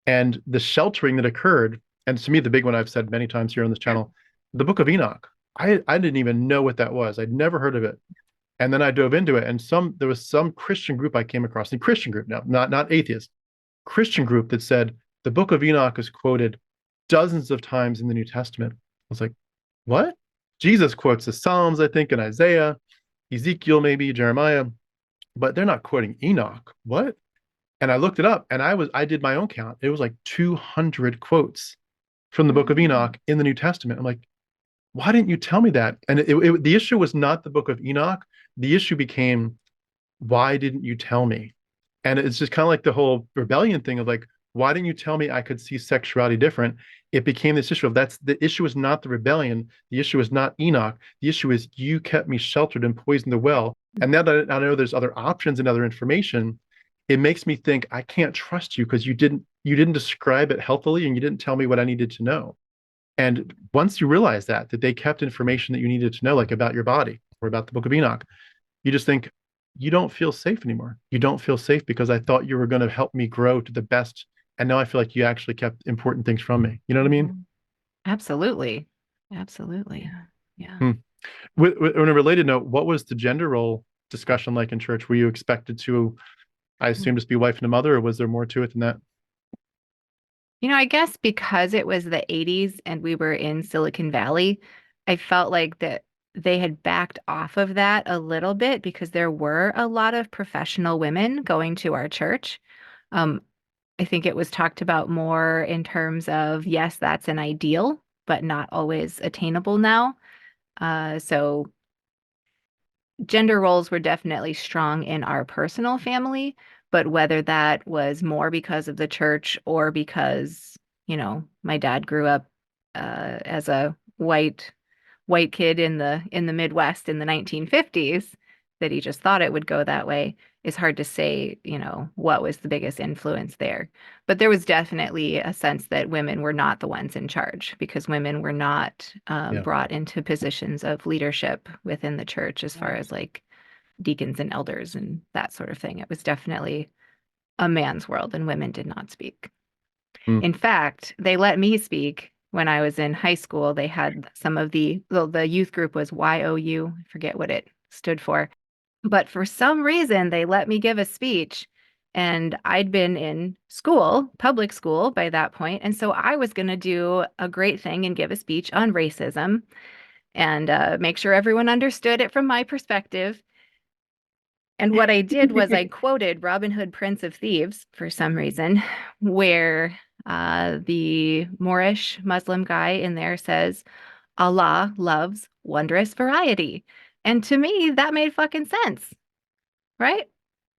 And the sheltering that occurred, and to me, the big one I've said many times here on this channel, the Book of Enoch. I didn't even know what that was. I'd never heard of it. And then I dove into it, and there was some Christian group I came across, a Christian group now, not atheist, Christian group that said the Book of Enoch is quoted dozens of times in the New Testament. I was like, what? Jesus quotes the Psalms, I think, and Isaiah, Ezekiel, maybe Jeremiah, but they're not quoting Enoch. What? And I looked it up, and I did my own count. It was like 200 quotes from the Book of Enoch in the New Testament. I'm like, why didn't you tell me that? And the issue was not the Book of Enoch. The issue became, why didn't you tell me? And it's just kind of like the whole rebellion thing of like, why didn't you tell me I could see sexuality different? It became this issue of the issue is not the rebellion. The issue is not Enoch. The issue is you kept me sheltered and poisoned the well. And now that I know there's other options and other information, it makes me think I can't trust you because you didn't describe it healthily and you didn't tell me what I needed to know. And once you realize that they kept information that you needed to know, like about your body or about the Book of Enoch, you just think you don't feel safe anymore. You don't feel safe because I thought you were going to help me grow to the best. And now I feel like you actually kept important things from me. You know what I mean? Absolutely. Absolutely. Yeah. On a related note, what was the gender role discussion like in church? Were you expected to, I assume, just be wife and a mother, or was there more to it than that? I guess because it was the 80s and we were in Silicon Valley, I felt like that they had backed off of that a little bit because there were a lot of professional women going to our church. I think it was talked about more in terms of, yes, that's an ideal, but not always attainable now. So gender roles were definitely strong in our personal family, but whether that was more because of the church or because, my dad grew up as a white kid in the Midwest in the 1950s, that he just thought it would go that way, is hard to say, what was the biggest influence there. But there was definitely a sense that women were not the ones in charge because women were not brought into positions of leadership within the church as far as like deacons and elders and that sort of thing. It was definitely a man's world and women did not speak. In fact, they let me speak when I was in high school. They had some of the youth group was YOU, I forget what it stood for. But for some reason, they let me give a speech, and I'd been in school, public school by that point. And so I was going to do a great thing and give a speech on racism and make sure everyone understood it from my perspective. And what I did was I quoted Robin Hood, Prince of Thieves, for some reason, where the Moorish Muslim guy in there says, Allah loves wondrous variety. And to me, that made fucking sense, right?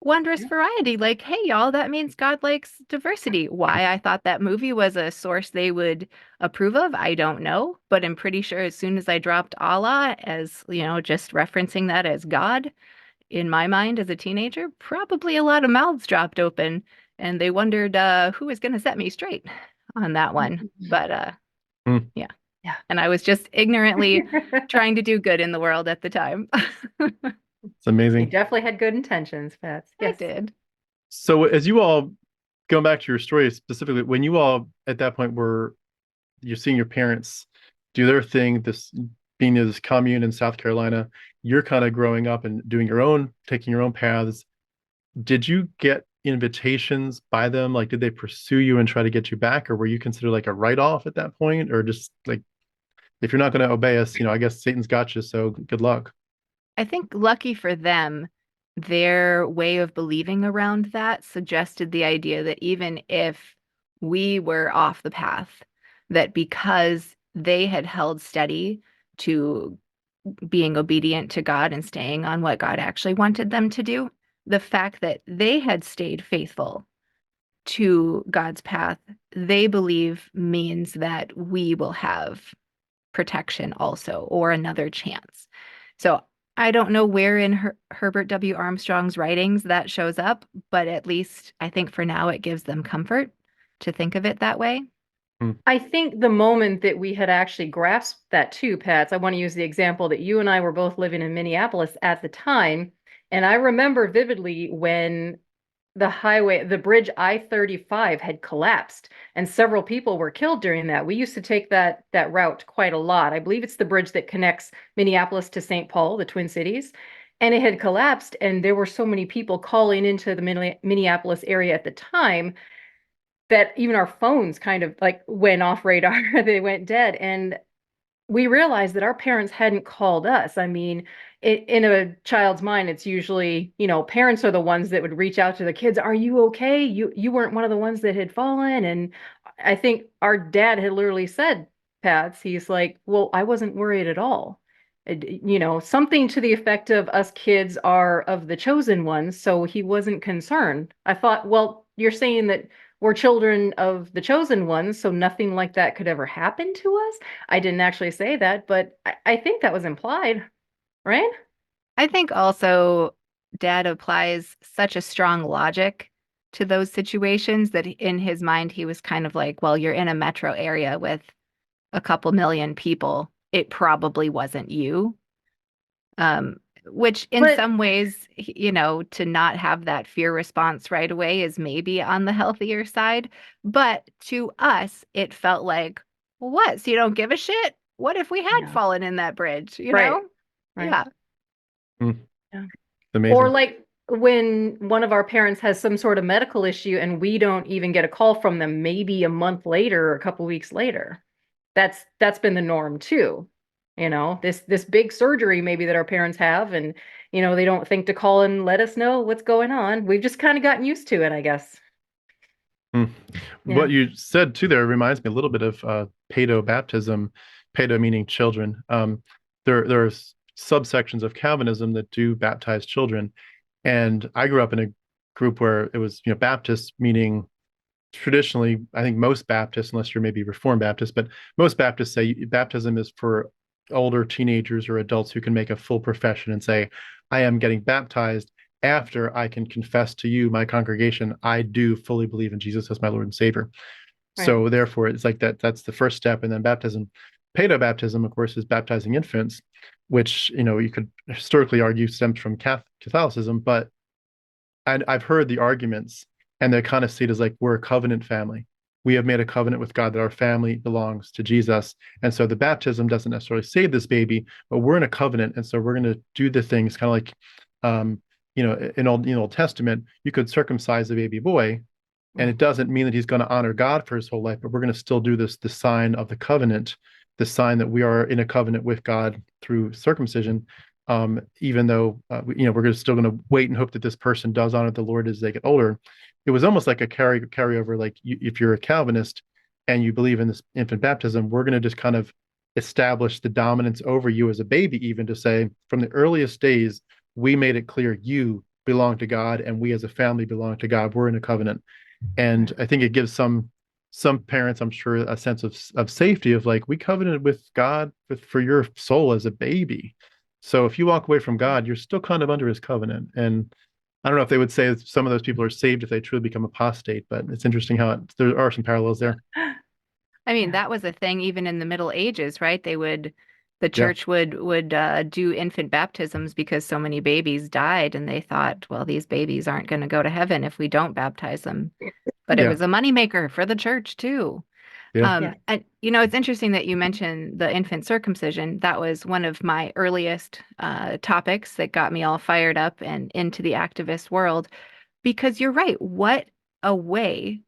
Wondrous variety. Like, hey, y'all, that means God likes diversity. Why I thought that movie was a source they would approve of, I don't know. But I'm pretty sure as soon as I dropped Allah as, just referencing that as God, in my mind as a teenager, probably a lot of mouths dropped open and they wondered who was going to set me straight on that one. But yeah. And I was just ignorantly trying to do good in the world at the time. It's amazing. You definitely had good intentions, Pat. Yes. I did. So as you all, going back to your story specifically, when you all at that point you're seeing your parents do their thing, being in this commune in South Carolina, you're kind of growing up and taking your own paths. Did you get invitations by them? Like, did they pursue you and try to get you back, or were you considered like a write-off at that point, or just like, if you're not going to obey us, I guess Satan's got you, so good luck. I think lucky for them, their way of believing around that suggested the idea that even if we were off the path, that because they had held steady to being obedient to God and staying on what God actually wanted them to do, the fact that they had stayed faithful to God's path, they believe means that we will have protection also, or another chance. So I don't know where in Herbert W. Armstrong's writings that shows up, but at least I think for now it gives them comfort to think of it that way. I think the moment that we had actually grasped that too, Pats, I want to use the example that you and I were both living in Minneapolis at the time. And I remember vividly when the bridge I-35 had collapsed and several people were killed during that. We used to take that route quite a lot. I believe it's the bridge that connects Minneapolis to St. Paul, the Twin Cities. And it had collapsed, and there were so many people calling into the Minneapolis area at the time that even our phones kind of like went off radar. They went dead. And we realized that our parents hadn't called us. I mean, in a child's mind, it's usually, parents are the ones that would reach out to the kids. Are you okay? You weren't one of the ones that had fallen. And I think our dad had literally said, Pats, he's like, well, I wasn't worried at all. Something to the effect of us kids are of the chosen ones, so he wasn't concerned. I thought, well, you're saying that we're children of the chosen ones, so nothing like that could ever happen to us. I didn't actually say that, but I think that was implied, right? I think also Dad applies such a strong logic to those situations that in his mind he was kind of like, well, you're in a metro area with a couple million people. It probably wasn't you. Which in some ways, to not have that fear response right away is maybe on the healthier side. But to us, it felt like, well, what? So you don't give a shit? What if we had fallen in that bridge? Right. Yeah. Yeah. Amazing. Or like when one of our parents has some sort of medical issue and we don't even get a call from them maybe a month later or a couple weeks later. That's been the norm too. This big surgery maybe that our parents have, and they don't think to call and let us know what's going on. We've just kind of gotten used to it, I guess. What you said too there reminds me a little bit of pedo baptism, pedo meaning children. There are subsections of Calvinism that do baptize children, and I grew up in a group where it was Baptist meaning traditionally, I think most Baptists, unless you're maybe Reformed Baptist, but most Baptists say baptism is for older teenagers or adults who can make a full profession and say, I am getting baptized after I can confess to you, my congregation, I do fully believe in Jesus as my Lord and Savior. Right. So therefore, it's like that's the first step. And then baptism, pedo baptism, of course, is baptizing infants, which, you could historically argue stems from Catholicism, but I've heard the arguments and they kind of see it as like we're a covenant family. We have made a covenant with God that our family belongs to Jesus. And so the baptism doesn't necessarily save this baby, but we're in a covenant. And so we're going to do the things kind of like, in Old Testament, you could circumcise a baby boy, and it doesn't mean that he's going to honor God for his whole life, but we're going to still do the sign of the covenant, the sign that we are in a covenant with God through circumcision. Even though, we're still going to wait and hope that this person does honor the Lord as they get older. It was almost like a carryover, like if you're a Calvinist and you believe in this infant baptism, we're going to just kind of establish the dominance over you as a baby, even to say from the earliest days, we made it clear you belong to God and we as a family belong to God. We're in a covenant. And I think it gives some parents, I'm sure, a sense of safety of like, we covenanted with God for your soul as a baby. So if you walk away from God, you're still kind of under his covenant. And I don't know if they would say some of those people are saved if they truly become apostate, but it's interesting how there are some parallels there. I mean, that was a thing even in the Middle Ages, right? The church would do infant baptisms because so many babies died, and they thought, well, these babies aren't going to go to heaven if we don't baptize them. But it was a moneymaker for the church too. And it's interesting that you mentioned the infant circumcision. That was one of my earliest topics that got me all fired up and into the activist world, because you're right. What a way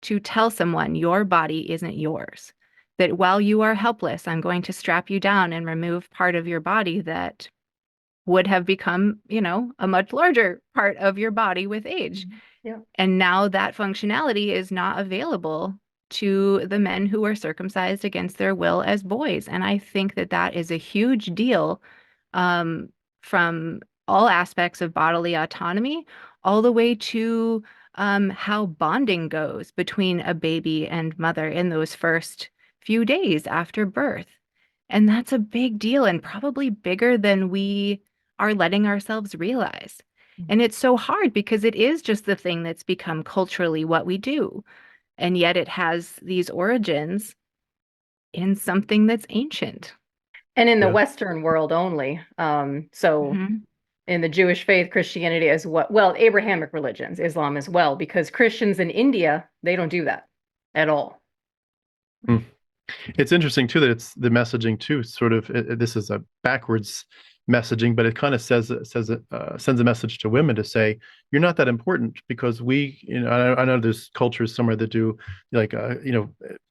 to tell someone your body isn't yours, that while you are helpless, I'm going to strap you down and remove part of your body that would have become, a much larger part of your body with age. Yeah. And now that functionality is not available to the men who are circumcised against their will as boys. And I think that is a huge deal, from all aspects of bodily autonomy, all the way to how bonding goes between a baby and mother in those first few days after birth. And that's a big deal, and probably bigger than we are letting ourselves realize. And it's so hard because it is just the thing that's become culturally what we do. and yet it has these origins in something that's ancient. And in the Yeah. Western world only. So Mhm. in the Jewish faith, Christianity as well, Abrahamic religions, Islam as well, because Christians in India, they don't do that at all. Mm. It's interesting too that it's the messaging too. Sort of, this is a backwards messaging, but it kind of sends a message to women to say you're not that important because we, I know there's cultures somewhere that do like,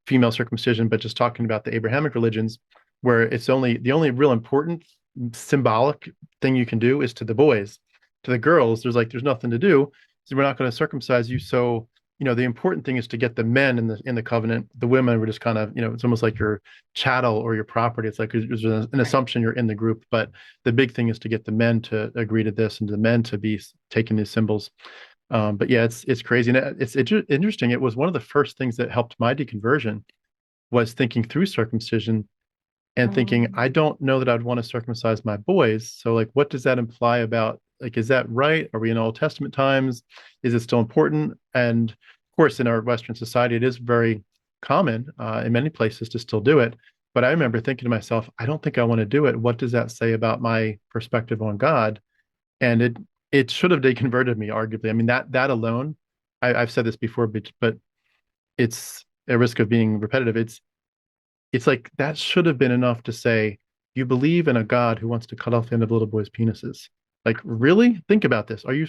female circumcision, but just talking about the Abrahamic religions, where it's the only real important symbolic thing you can do is to the boys. To the girls, there's nothing to do, so we're not going to circumcise you. So the important thing is to get the men in the covenant. The women were just kind of, it's almost like your chattel or your property. It's like there's an assumption you're in the group, but the big thing is to get the men to agree to this and the men to be taking these symbols. But yeah, it's crazy, and it's interesting. It was one of the first things that helped my deconversion was thinking through circumcision and thinking, I don't know that I'd want to circumcise my boys. So like, what does that imply about, like, is that right? Are we in Old Testament times? Is it still important? And of course, in our Western society, it is very common in many places to still do it. But I remember thinking to myself, I don't think I want to do it. What does that say about my perspective on God? And it should have deconverted me, arguably. I mean, that alone, I've said this before, but it's a risk of being repetitive. It's like that should have been enough to say, you believe in a God who wants to cut off the end of little boys' penises. Like, really? Think about this. Are you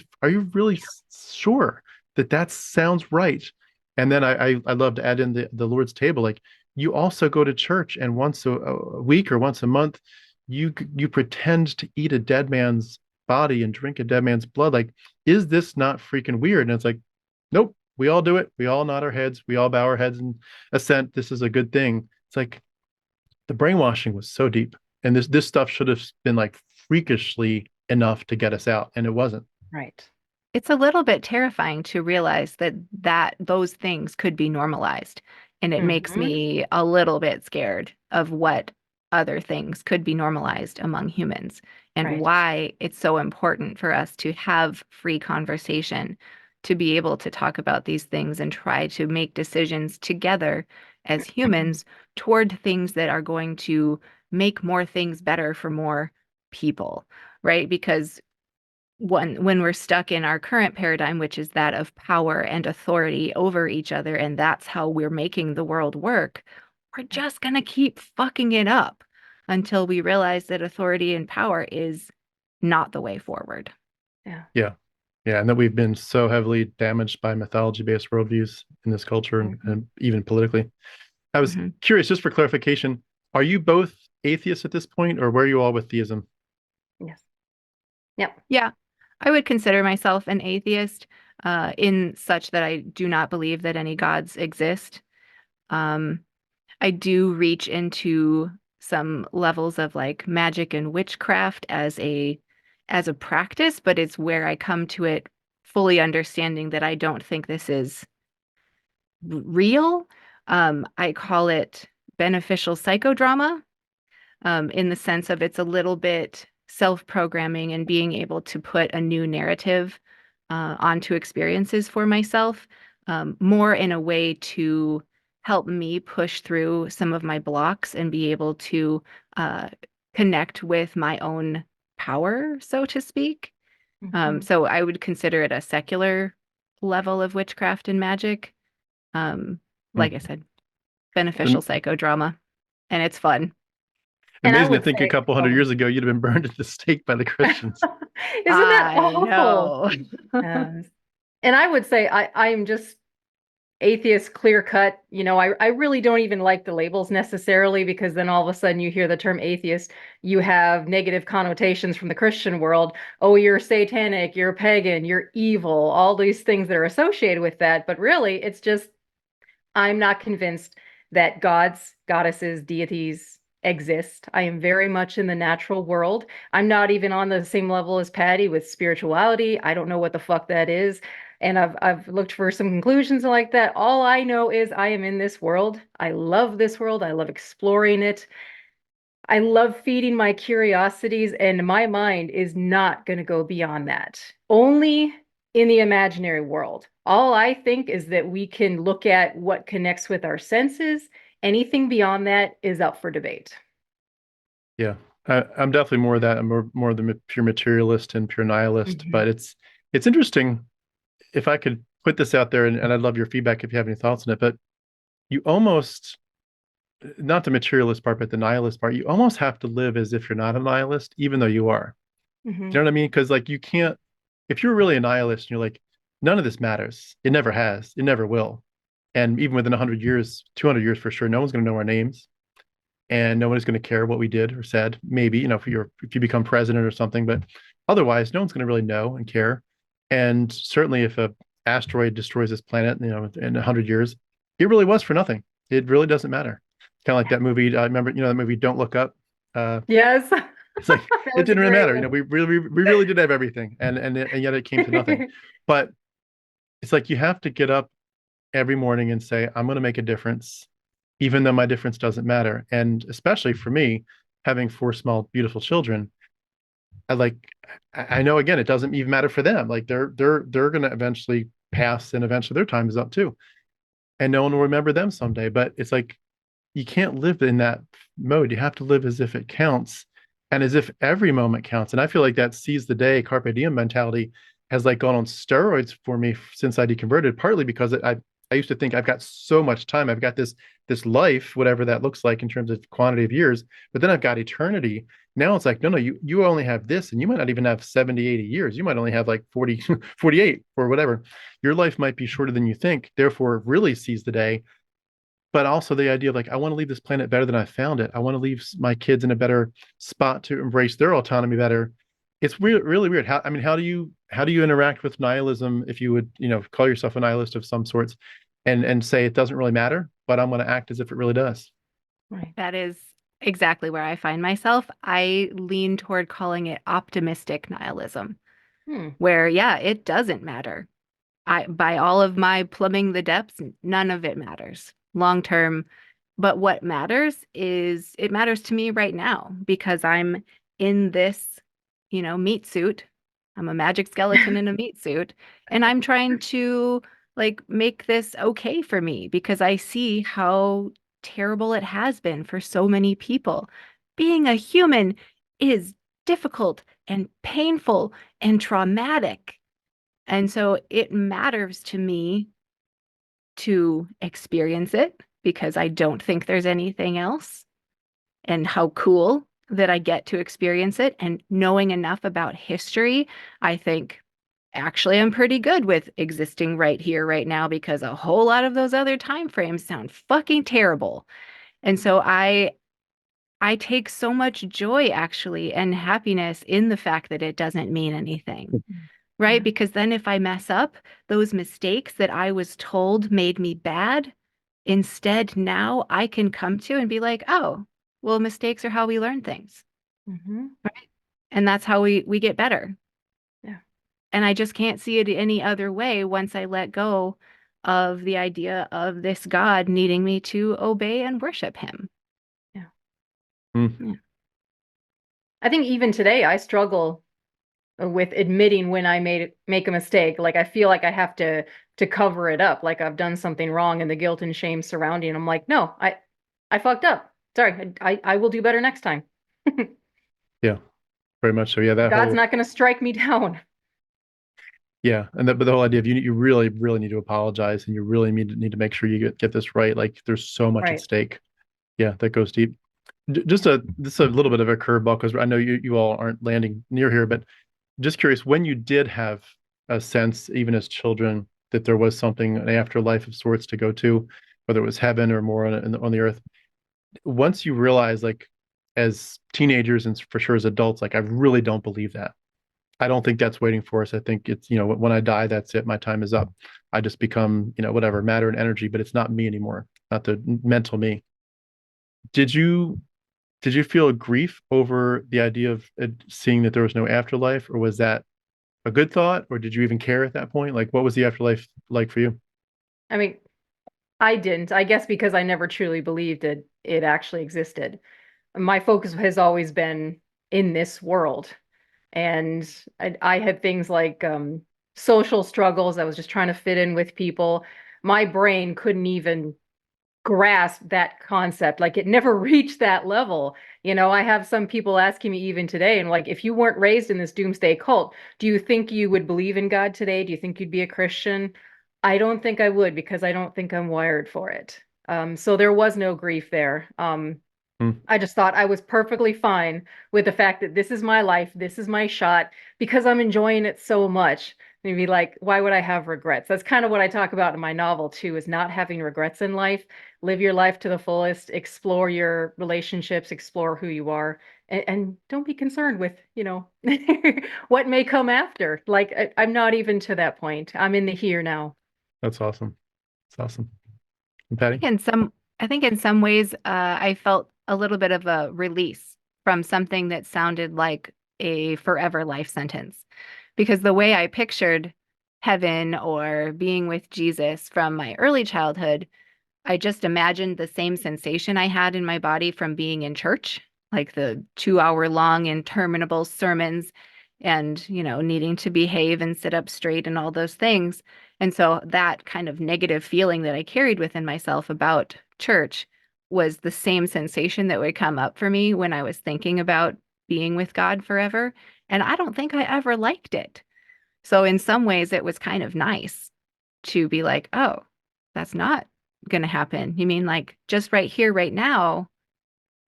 really sure that sounds right? And then I love to add in the Lord's table. Like, you also go to church, and once a week or once a month, you pretend to eat a dead man's body and drink a dead man's blood. Like, is this not freaking weird? And it's like, nope, we all do it. We all nod our heads. We all bow our heads and assent. This is a good thing. It's like the brainwashing was so deep, and this stuff should have been like freakishly enough to get us out, and it wasn't. Right. It's a little bit terrifying to realize that those things could be normalized. And it makes Mhm. me a little bit scared of what other things could be normalized among humans and Right. why it's so important for us to have free conversation, to be able to talk about these things and try to make decisions together as humans toward things that are going to make more things better for more people, right? Because when we're stuck in our current paradigm, which is that of power and authority over each other, and that's how we're making the world work, we're just going to keep fucking it up until we realize that authority and power is not the way forward. Yeah. Yeah, and that we've been so heavily damaged by mythology-based worldviews in this culture and even politically. I was curious, just for clarification, are you both atheists at this point, or where are you all with theism? Yes. Yep. Yeah, I would consider myself an atheist, in such that I do not believe that any gods exist. I do reach into some levels of like magic and witchcraft as a practice, but it's where I come to it fully understanding that I don't think this is real. I call it beneficial psychodrama, in the sense of it's a little bit self-programming and being able to put a new narrative onto experiences for myself, more in a way to help me push through some of my blocks and be able to connect with my own power, so to speak. So I would consider it a secular level of witchcraft and magic. Like I said, beneficial psychodrama, and it's fun. And I Amazing to would think a say, couple hundred years ago you'd have been burned at the stake by the Christians. isn't that I awful? know. And I would say I am just atheist clear cut. I really don't even like the labels necessarily, because then all of a sudden you hear the term atheist, you have negative connotations from the Christian world. Oh, you're satanic, you're pagan, you're evil, all these things that are associated with that. But really, it's just I'm not convinced that gods, goddesses, deities exist. I am very much in the natural world. I'm not even on the same level as Patti with spirituality. I don't know what the fuck that is. And I've looked for some conclusions like that. All I know is I am in this world. I love this world. I love exploring it. I love feeding my curiosities, and my mind is not going to go beyond that. Only in the imaginary world. All I think is that we can look at what connects with our senses. Anything beyond that is up for debate. Yeah, I'm definitely more of that. I'm more the pure materialist and pure nihilist. Mhm. But it's interesting. If I could put this out there, and I'd love your feedback if you have any thoughts on it. But you almost, not the materialist part, but the nihilist part, you almost have to live as if you're not a nihilist, even though you are. Do you Mhm. know what I mean? Because like you can't, if you're really a nihilist and you're like, none of this matters. It never has. It never will. And even within 100 years, 200 years for sure, no one's going to know our names, and no one is going to care what we did or said. Maybe, if you become president or something, but otherwise, no one's going to really know and care. And certainly, if a asteroid destroys this planet, in 100 years, it really was for nothing. It really doesn't matter. Kind of like that movie. I remember, that movie "Don't Look Up." Yes. It's like That it was a didn't really great matter. one. We really did have everything, and yet it came to nothing. But it's like you have to get up every morning and say, I'm going to make a difference, even though my difference doesn't matter. And especially for me, having four small, beautiful children, I like, I know again, it doesn't even matter for them. Like they're going to eventually pass, and eventually their time is up too. And no one will remember them someday. But it's like, you can't live in that mode. You have to live as if it counts and as if every moment counts. And I feel like that seize the day, carpe diem mentality has like gone on steroids for me since I deconverted, partly because I used to think I've got so much time. I've got this life, whatever that looks like in terms of quantity of years, but then I've got eternity. Now it's like, no, you only have this, and you might not even have 70, 80 years. You might only have like 40, 48 or whatever. Your life might be shorter than you think. Therefore, really seize the day, but also the idea of like, I want to leave this planet better than I found it. I want to leave my kids in a better spot to embrace their autonomy better. It's really weird. How do you interact with nihilism if you would, call yourself a nihilist of some sorts, and say it doesn't really matter, but I'm going to act as if it really does. Right. That is exactly where I find myself. I lean toward calling it optimistic nihilism, Hmm. where, yeah, it doesn't matter. By all of my plumbing the depths, none of it matters long term. But what matters is it matters to me right now because I'm in this, meat suit. I'm a magic skeleton in a meat suit, and I'm trying to like make this okay for me because I see how terrible it has been for so many people. Being a human is difficult and painful and traumatic. And so it matters to me to experience it because I don't think there's anything else. And how cool that I get to experience it. And knowing enough about history, I think actually I'm pretty good with existing right here, right now, because a whole lot of those other time frames sound fucking terrible. And so I take so much joy actually and happiness in the fact that it doesn't mean anything. Right? Yeah. Because then if I mess up, those mistakes that I was told made me bad, instead now I can come to and be like, oh, well, mistakes are how we learn things. Mhm. Right? And that's how we get better. Yeah. And I just can't see it any other way once I let go of the idea of this God needing me to obey and worship him. Yeah. Mm. Yeah. I think even today I struggle with admitting when I make a mistake. Like I feel like I have to cover it up, like I've done something wrong, and the guilt and shame surrounding. I'm like, no, I fucked up. Sorry, I will do better next time. Yeah, very much so. Yeah, that God's whole not going to strike me down. yeah, and but the whole idea of you really really need to apologize, and you really need to make sure you get this right. Like there's so much at Right. stake. Yeah, that goes deep. This is a little bit of a curveball because I know you all aren't landing near here, but just curious, when you did have a sense, even as children, that there was something, an afterlife of sorts to go to, whether it was heaven or more on the earth, once you realize, like, as teenagers and for sure as adults, like, I really don't believe that. I don't think that's waiting for us. I think it's, when I die, that's it. My time is up. I just become, whatever, matter and energy, but it's not me anymore, not the mental me. Did you did you feel grief over the idea of seeing that there was no afterlife, or was that a good thought, or did you even care at that point? Like, what was the afterlife like for you? I mean, I didn't. I guess because I never truly believed it actually existed. My focus has always been in this world. And I had things like social struggles. I was just trying to fit in with people. My brain couldn't even grasp that concept. Like it never reached that level. I have some people asking me even today, and like, if you weren't raised in this doomsday cult, do you think you would believe in God today? Do you think you'd be a Christian? I don't think I would, because I don't think I'm wired for it. So there was no grief there. Hmm. I just thought I was perfectly fine with the fact that this is my life, this is my shot, because I'm enjoying it so much. Maybe like, why would I have regrets? That's kind of what I talk about in my novel too, is not having regrets in life. Live your life to the fullest, explore your relationships, explore who you are, and don't be concerned with, what may come after. Like I'm not even to that point. I'm in the here now. That's awesome. That's awesome. And I Patty? think in some, I think in some ways, I felt a little bit of a release from something that sounded like a forever life sentence. Because the way I pictured heaven or being with Jesus from my early childhood, I just imagined the same sensation I had in my body from being in church, like the 2 hour long interminable sermons and, needing to behave and sit up straight and all those things. And so that kind of negative feeling that I carried within myself about church was the same sensation that would come up for me when I was thinking about being with God forever. And I don't think I ever liked it. So in some ways, it was kind of nice to be like, oh, that's not going to happen. You mean like just right here, right now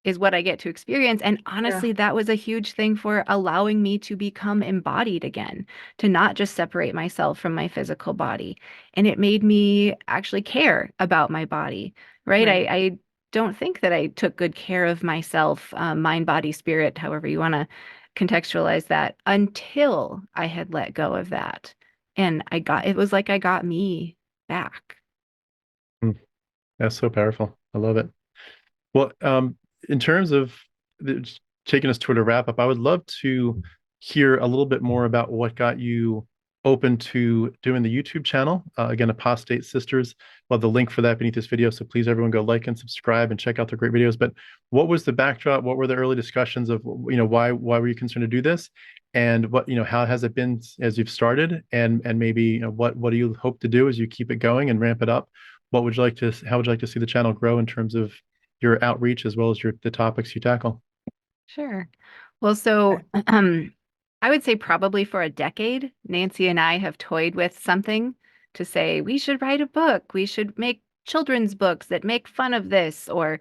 is what I get to experience. And Yeah. honestly, that was a huge thing for allowing me to become embodied again, to not just separate myself from my physical body. And it made me actually care about my body, right? Right. I don't think that I took good care of myself, mind, body, spirit, however you want to contextualize that, until I had let go of that. And it was like I got me back. Hmm. That's so powerful. I love it. Well, in terms of just taking us toward a wrap up, I would love to hear a little bit more about what got you open to doing the YouTube channel. Again, Apostate Sisters. We'll have the link for that beneath this video. So please, everyone, go like and subscribe and check out their great videos. But what was the backdrop? What were the early discussions of, why were you concerned to do this? And what, how has it been as you've started? And maybe, what do you hope to do as you keep it going and ramp it up? How would you like to see the channel grow in terms of your outreach as well as the topics you tackle? Sure. Well, so I would say probably for a decade, Nancy and I have toyed with something to say we should write a book, we should make children's books that make fun of this or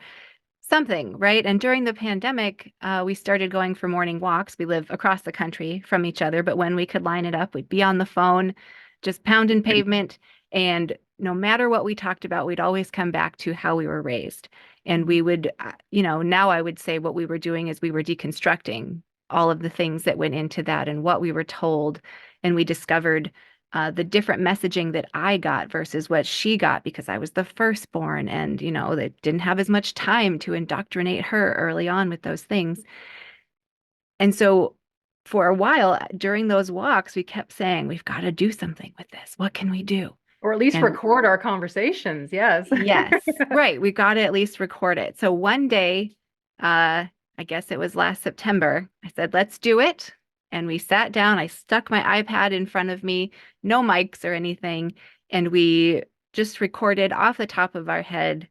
something, right? And during the pandemic, we started going for morning walks. We live across the country from each other, but when we could line it up, we'd be on the phone, just pounding pavement. And no matter what we talked about, we'd always come back to how we were raised. And we would, now I would say what we were doing is we were deconstructing all of the things that went into that and what we were told. And we discovered the different messaging that I got versus what she got because I was the firstborn and, they didn't have as much time to indoctrinate her early on with those things. And so for a while during those walks, we kept saying, we've got to do something with this. What can we do? Or at least And record our conversations. Yes. yes, right. We got to at least record it. So one day, I guess it was last September, I said, let's do it. And we sat down. I stuck my iPad in front of me, no mics or anything. And we just recorded off the top of our head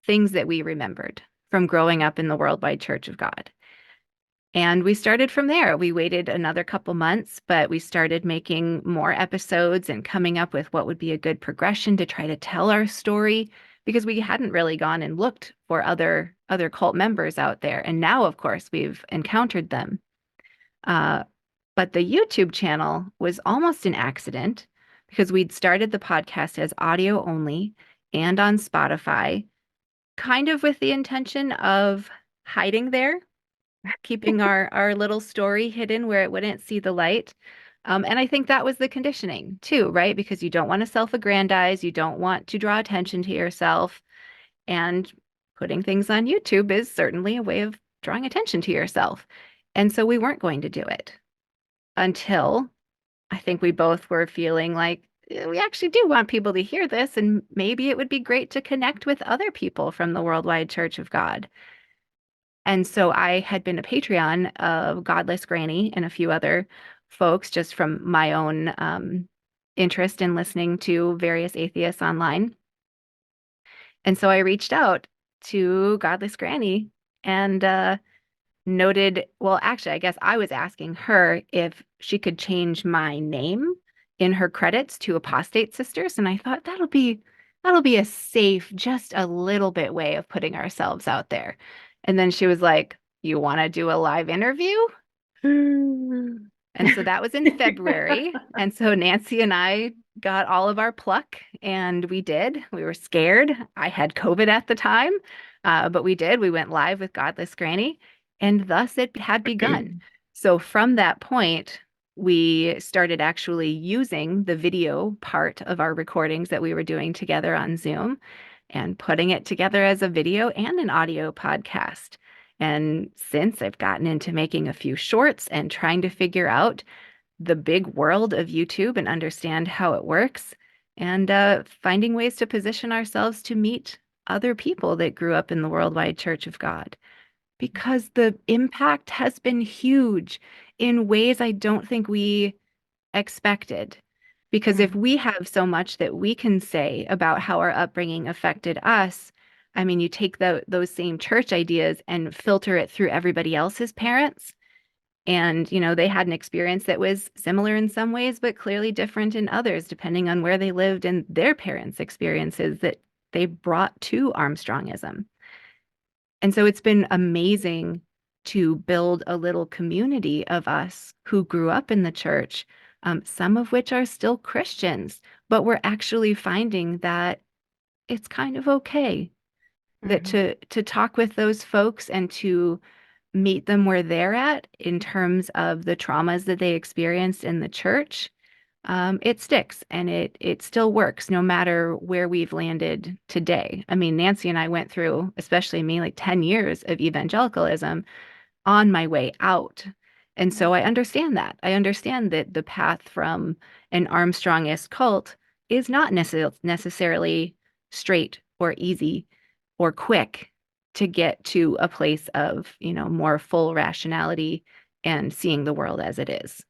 things that we remembered from growing up in the Worldwide Church of God. And we started from there. We waited another couple months, but we started making more episodes and coming up with what would be a good progression to try to tell our story because we hadn't really gone and looked for other cult members out there. And now, of course, we've encountered them. But the YouTube channel was almost an accident because we'd started the podcast as audio only and on Spotify, kind of with the intention of hiding there, keeping our little story hidden where it wouldn't see the light. And I think that was the conditioning too, right? Because you don't want to self-aggrandize, you don't want to draw attention to yourself. And putting things on YouTube is certainly a way of drawing attention to yourself. And so we weren't going to do it until I think we both were feeling like we actually do want people to hear this, and maybe it would be great to connect with other people from the Worldwide Church of God. And so I had been a Patreon of Godless Granny and a few other folks just from my own interest in listening to various atheists online. And so I reached out to Godless Granny and noted, well, actually, I guess I was asking her if she could change my name in her credits to Apostate Sisters. And I thought that'll be a safe, just a little bit way of putting ourselves out there. And then she was like, "You want to do a live interview?" And so that was in February. And so Nancy and I got all of our pluck, and we did. We were scared. I had COVID at the time, but we did. We went live with Godless Granny, and thus it had begun. So from that point, we started actually using the video part of our recordings that we were doing together on Zoom and putting it together as a video and an audio podcast. And since I've gotten into making a few shorts and trying to figure out the big world of YouTube and understand how it works, and finding ways to position ourselves to meet other people that grew up in the worldwide Church of God. Because the impact has been huge in ways I don't think we expected. Because if we have so much that we can say about how our upbringing affected us, I mean, you take those same church ideas and filter it through everybody else's parents. And, you know, they had an experience that was similar in some ways, but clearly different in others, depending on where they lived and their parents' experiences that they brought to Armstrongism. And so it's been amazing to build a little community of us who grew up in the church, some of which are still Christians, but we're actually finding that it's kind of okay that to talk with those folks and to meet them where they're at in terms of the traumas that they experienced in the church. It sticks and it still works no matter where we've landed today. I mean, Nancy and I went through, especially me, like 10 years of evangelicalism on my way out. And so I understand that. I understand that the path from an Armstrongist cult is not necessarily straight or easy or quick to get to a place of, you know, more full rationality and seeing the world as it is.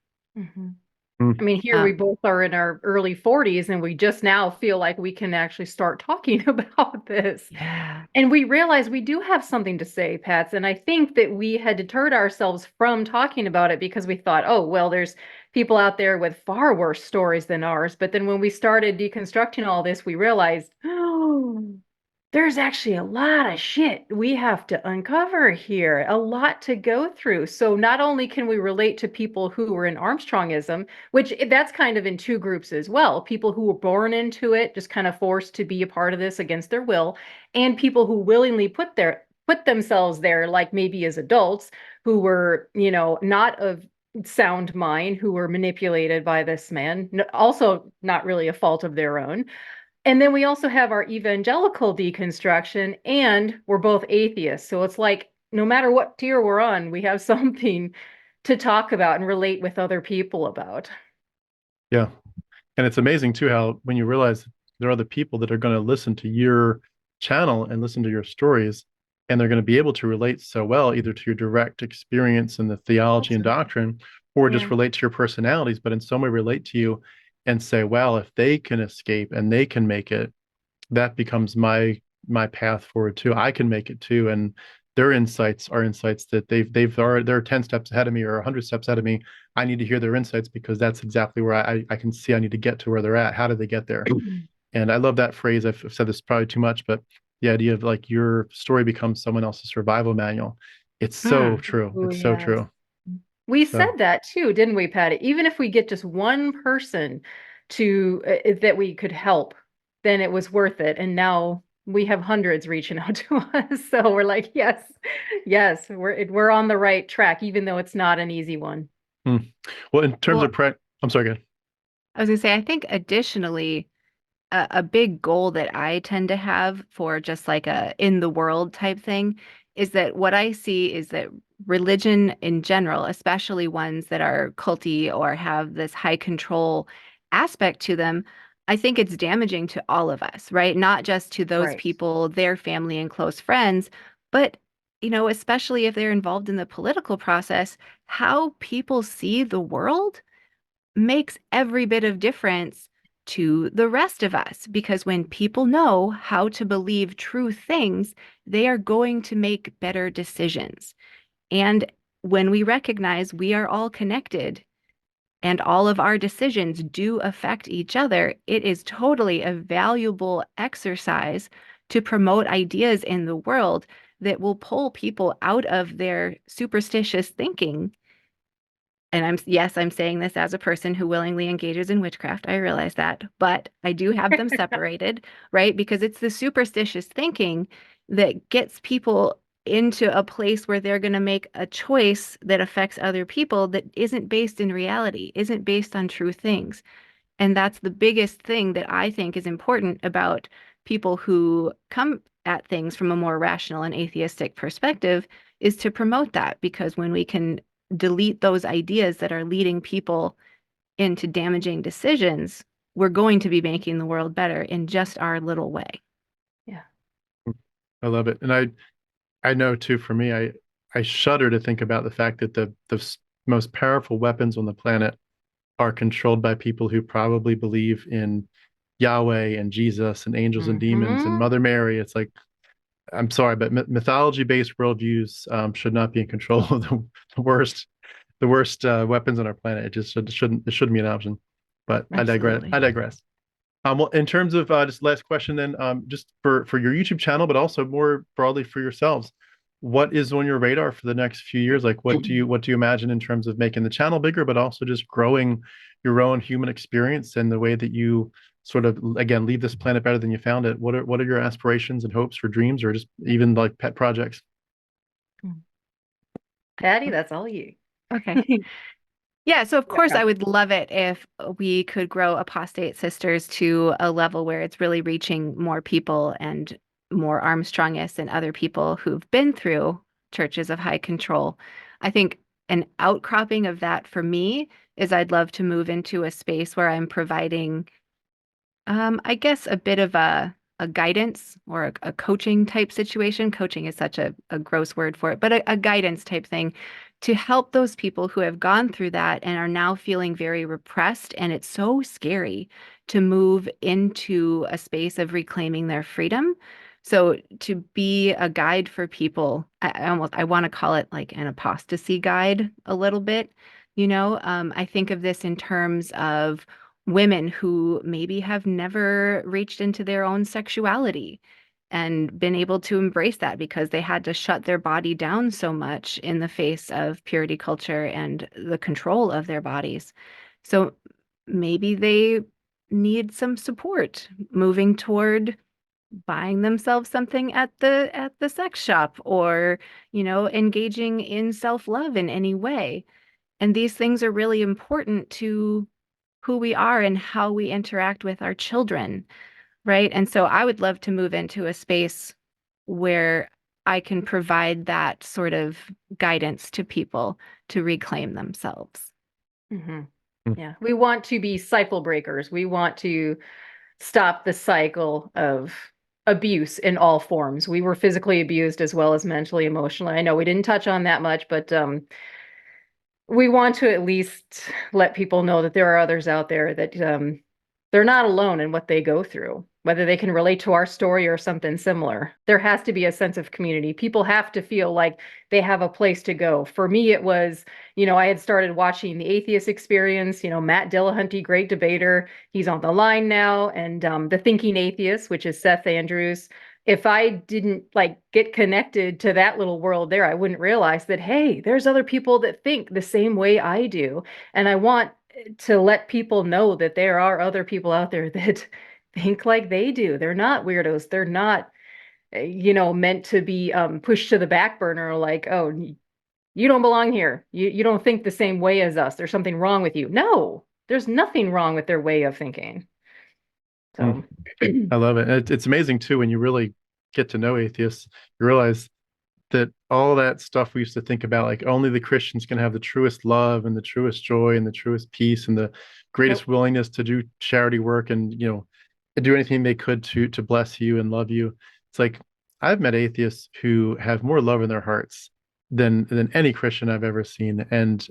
I mean, here we both are in our early 40s, and we just now feel like we can actually start talking about this. Yeah. And we realize we do have something to say, Pats. And I think that we had deterred ourselves from talking about it because we thought, oh, well, there's people out there with far worse stories than ours. But then when we started deconstructing all this, we realized, oh, there's actually a lot of shit we have to uncover here, a lot to go through. So not only can we relate to people who were in Armstrongism, which that's kind of in two groups as well, people who were born into it, just kind of forced to be a part of this against their will, and people who willingly put themselves there, like maybe as adults, who were, you know, not of sound mind, who were manipulated by this man, also not really a fault of their own. And then we also have our evangelical deconstruction, and we're both atheists. So it's like, no matter what tier we're on, we have something to talk about and relate with other people about. Yeah. And it's amazing too how when you realize there are other people that are going to listen to your channel and listen to your stories, and they're going to be able to relate so well either to your direct experience in the theology and doctrine, or just relate to your personalities, but in some way relate to you and say, well, if they can escape and they can make it, that becomes my path forward too. I can make it too. And their insights are insights that they're 10 steps ahead of me or 100 steps ahead of me. I need to hear their insights because that's exactly where I can see I need to get to where they're at. How did they get there? And I love that phrase. I've said this probably too much, but the idea of like your story becomes someone else's survival manual. It's so true. It's so true. We said that too, didn't we, Patty? Even if we get just one person to that we could help, then it was worth it. And now we have hundreds reaching out to us. So we're like, yes, we're on the right track, even though it's not an easy one. Well, in terms of I'm sorry, go ahead. I was gonna say, I think additionally, a big goal that I tend to have for just like a in the world type thing is that what I see is that religion in general, especially ones that are culty or have this high control aspect to them, I think it's damaging to all of us, right? Not just to those people, their family and close friends, but, you know, especially if they're involved in the political process, how people see the world makes every bit of difference to the rest of us, because when people know how to believe true things, they are going to make better decisions. And when we recognize we are all connected and all of our decisions do affect each other, it is totally a valuable exercise to promote ideas in the world that will pull people out of their superstitious thinking. And I'm saying this as a person who willingly engages in witchcraft. I realize that, but I do have them separated, right? Because it's the superstitious thinking that gets people into a place where they're going to make a choice that affects other people that isn't based in reality, isn't based on true things. And that's the biggest thing that I think is important about people who come at things from a more rational and atheistic perspective, is to promote that. Because when we can delete those ideas that are leading people into damaging decisions, we're going to be making the world better in just our little way. Yeah. I love it. And I know too, for me, I shudder to think about the fact that the most powerful weapons on the planet are controlled by people who probably believe in Yahweh and Jesus and angels and demons and Mother Mary. It's like, I'm sorry, but mythology-based worldviews should not be in control of the worst weapons on our planet. It shouldn't be an option. But Absolutely. I digress. Well, in terms of just last question, then, just for your YouTube channel, but also more broadly for yourselves, what is on your radar for the next few years? Like, what do you imagine in terms of making the channel bigger, but also just growing your own human experience and the way that you sort of, again, leave this planet better than you found it? What are your aspirations and hopes or dreams, or just even like pet projects? Patti, that's all you. Okay. Yeah, so of course I would love it if we could grow Apostate Sisters to a level where it's really reaching more people and more Armstrongists and other people who've been through churches of high control. I think an outcropping of that for me is I'd love to move into a space where I'm providing, I guess, a bit of a guidance or a coaching type situation. Coaching is such a gross word for it, but a guidance type thing to help those people who have gone through that and are now feeling very repressed. And it's so scary to move into a space of reclaiming their freedom. So to be a guide for people, I want to call it like an apostasy guide a little bit. I think of this in terms of women who maybe have never reached into their own sexuality and been able to embrace that because they had to shut their body down so much in the face of purity culture and the control of their bodies. So maybe they need some support moving toward buying themselves something at the sex shop, or engaging in self-love in any way. And these things are really important to who we are and how we interact with our children, right? And so I would love to move into a space where I can provide that sort of guidance to people to reclaim themselves. Yeah, we want to be cycle breakers. We want to stop the cycle of abuse in all forms. We were physically abused as well as mentally, emotionally. I know we didn't touch on that much, but we want to at least let people know that there are others out there that they're not alone in what they go through, whether they can relate to our story or something similar. There has to be a sense of community. People have to feel like they have a place to go. For me, it was, I had started watching the Atheist Experience, Matt Dillahunty, great debater. He's on the line now. And The Thinking Atheist, which is Seth Andrews. If I didn't get connected to that little world there, I wouldn't realize that, hey, there's other people that think the same way I do. And I want to let people know that there are other people out there that think like they do. They're not weirdos. They're not, meant to be pushed to the back burner, like, oh, you don't belong here. You don't think the same way as us. There's something wrong with you. No, there's nothing wrong with their way of thinking. So I love it. It's amazing too when you really get to know atheists, you realize that all that stuff we used to think about, like only the Christians can have the truest love and the truest joy and the truest peace and the greatest willingness to do charity work and do anything they could to bless you and love you. It's like I've met atheists who have more love in their hearts than any Christian I've ever seen, and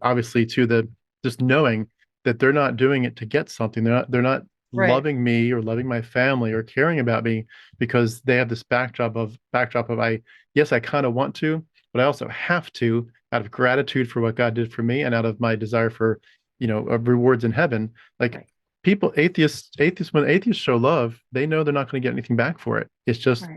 obviously to the just knowing that they're not doing it to get something. They're not Right. loving me or loving my family or caring about me because they have this backdrop of yes, I kind of want to, but I also have to out of gratitude for what God did for me and out of my desire for, rewards in heaven. Like Right. people, when atheists show love, they know they're not going to get anything back for it. It's just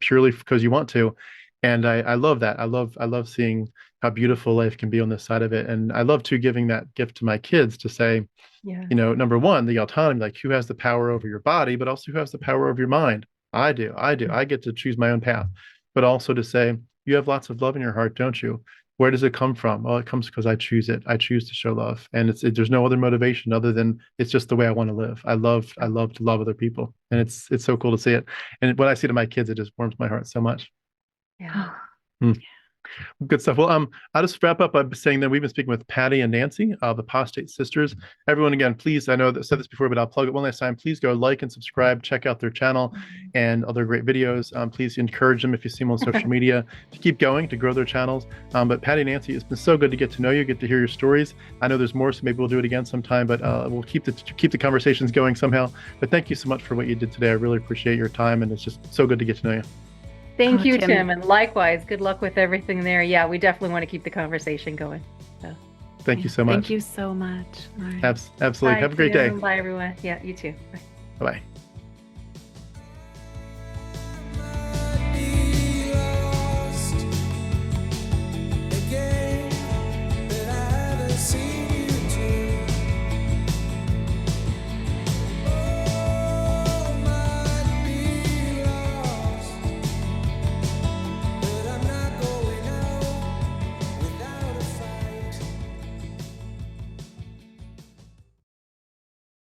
purely because you want to. And I love that. I love seeing how beautiful life can be on this side of it. And I love too giving that gift to my kids to say, Yeah. number one, the autonomy, like who has the power over your body, but also who has the power over your mind. I do. I get to choose my own path, but also to say, you have lots of love in your heart, don't you? Where does it come from? Well, it comes because I choose it. I choose to show love, and there's no other motivation other than it's just the way I want to live. I love to love other people, and it's so cool to see it. And when I see it in my kids, it just warms my heart so much. Yeah. Good stuff. Well, I'll just wrap up by saying that we've been speaking with Patti and Nancy of the Apostate Sisters. Everyone, again, please, I know that I said this before, but I'll plug it one last time. Please go like and subscribe, check out their channel and other great videos. Please encourage them if you see them on social media to keep going, to grow their channels. But Patti and Nancy, it's been so good to get to know you, get to hear your stories. I know there's more, so maybe we'll do it again sometime, but we'll keep the conversations going somehow. But thank you so much for what you did today. I really appreciate your time, and it's just so good to get to know you. Thank you, Tim, and likewise, good luck with everything there. Yeah, we definitely want to keep the conversation going. So. Thank you so much. Thank you so much. Absolutely. Bye, Have a great day. Bye, everyone. Yeah, you too. Bye. Bye-bye.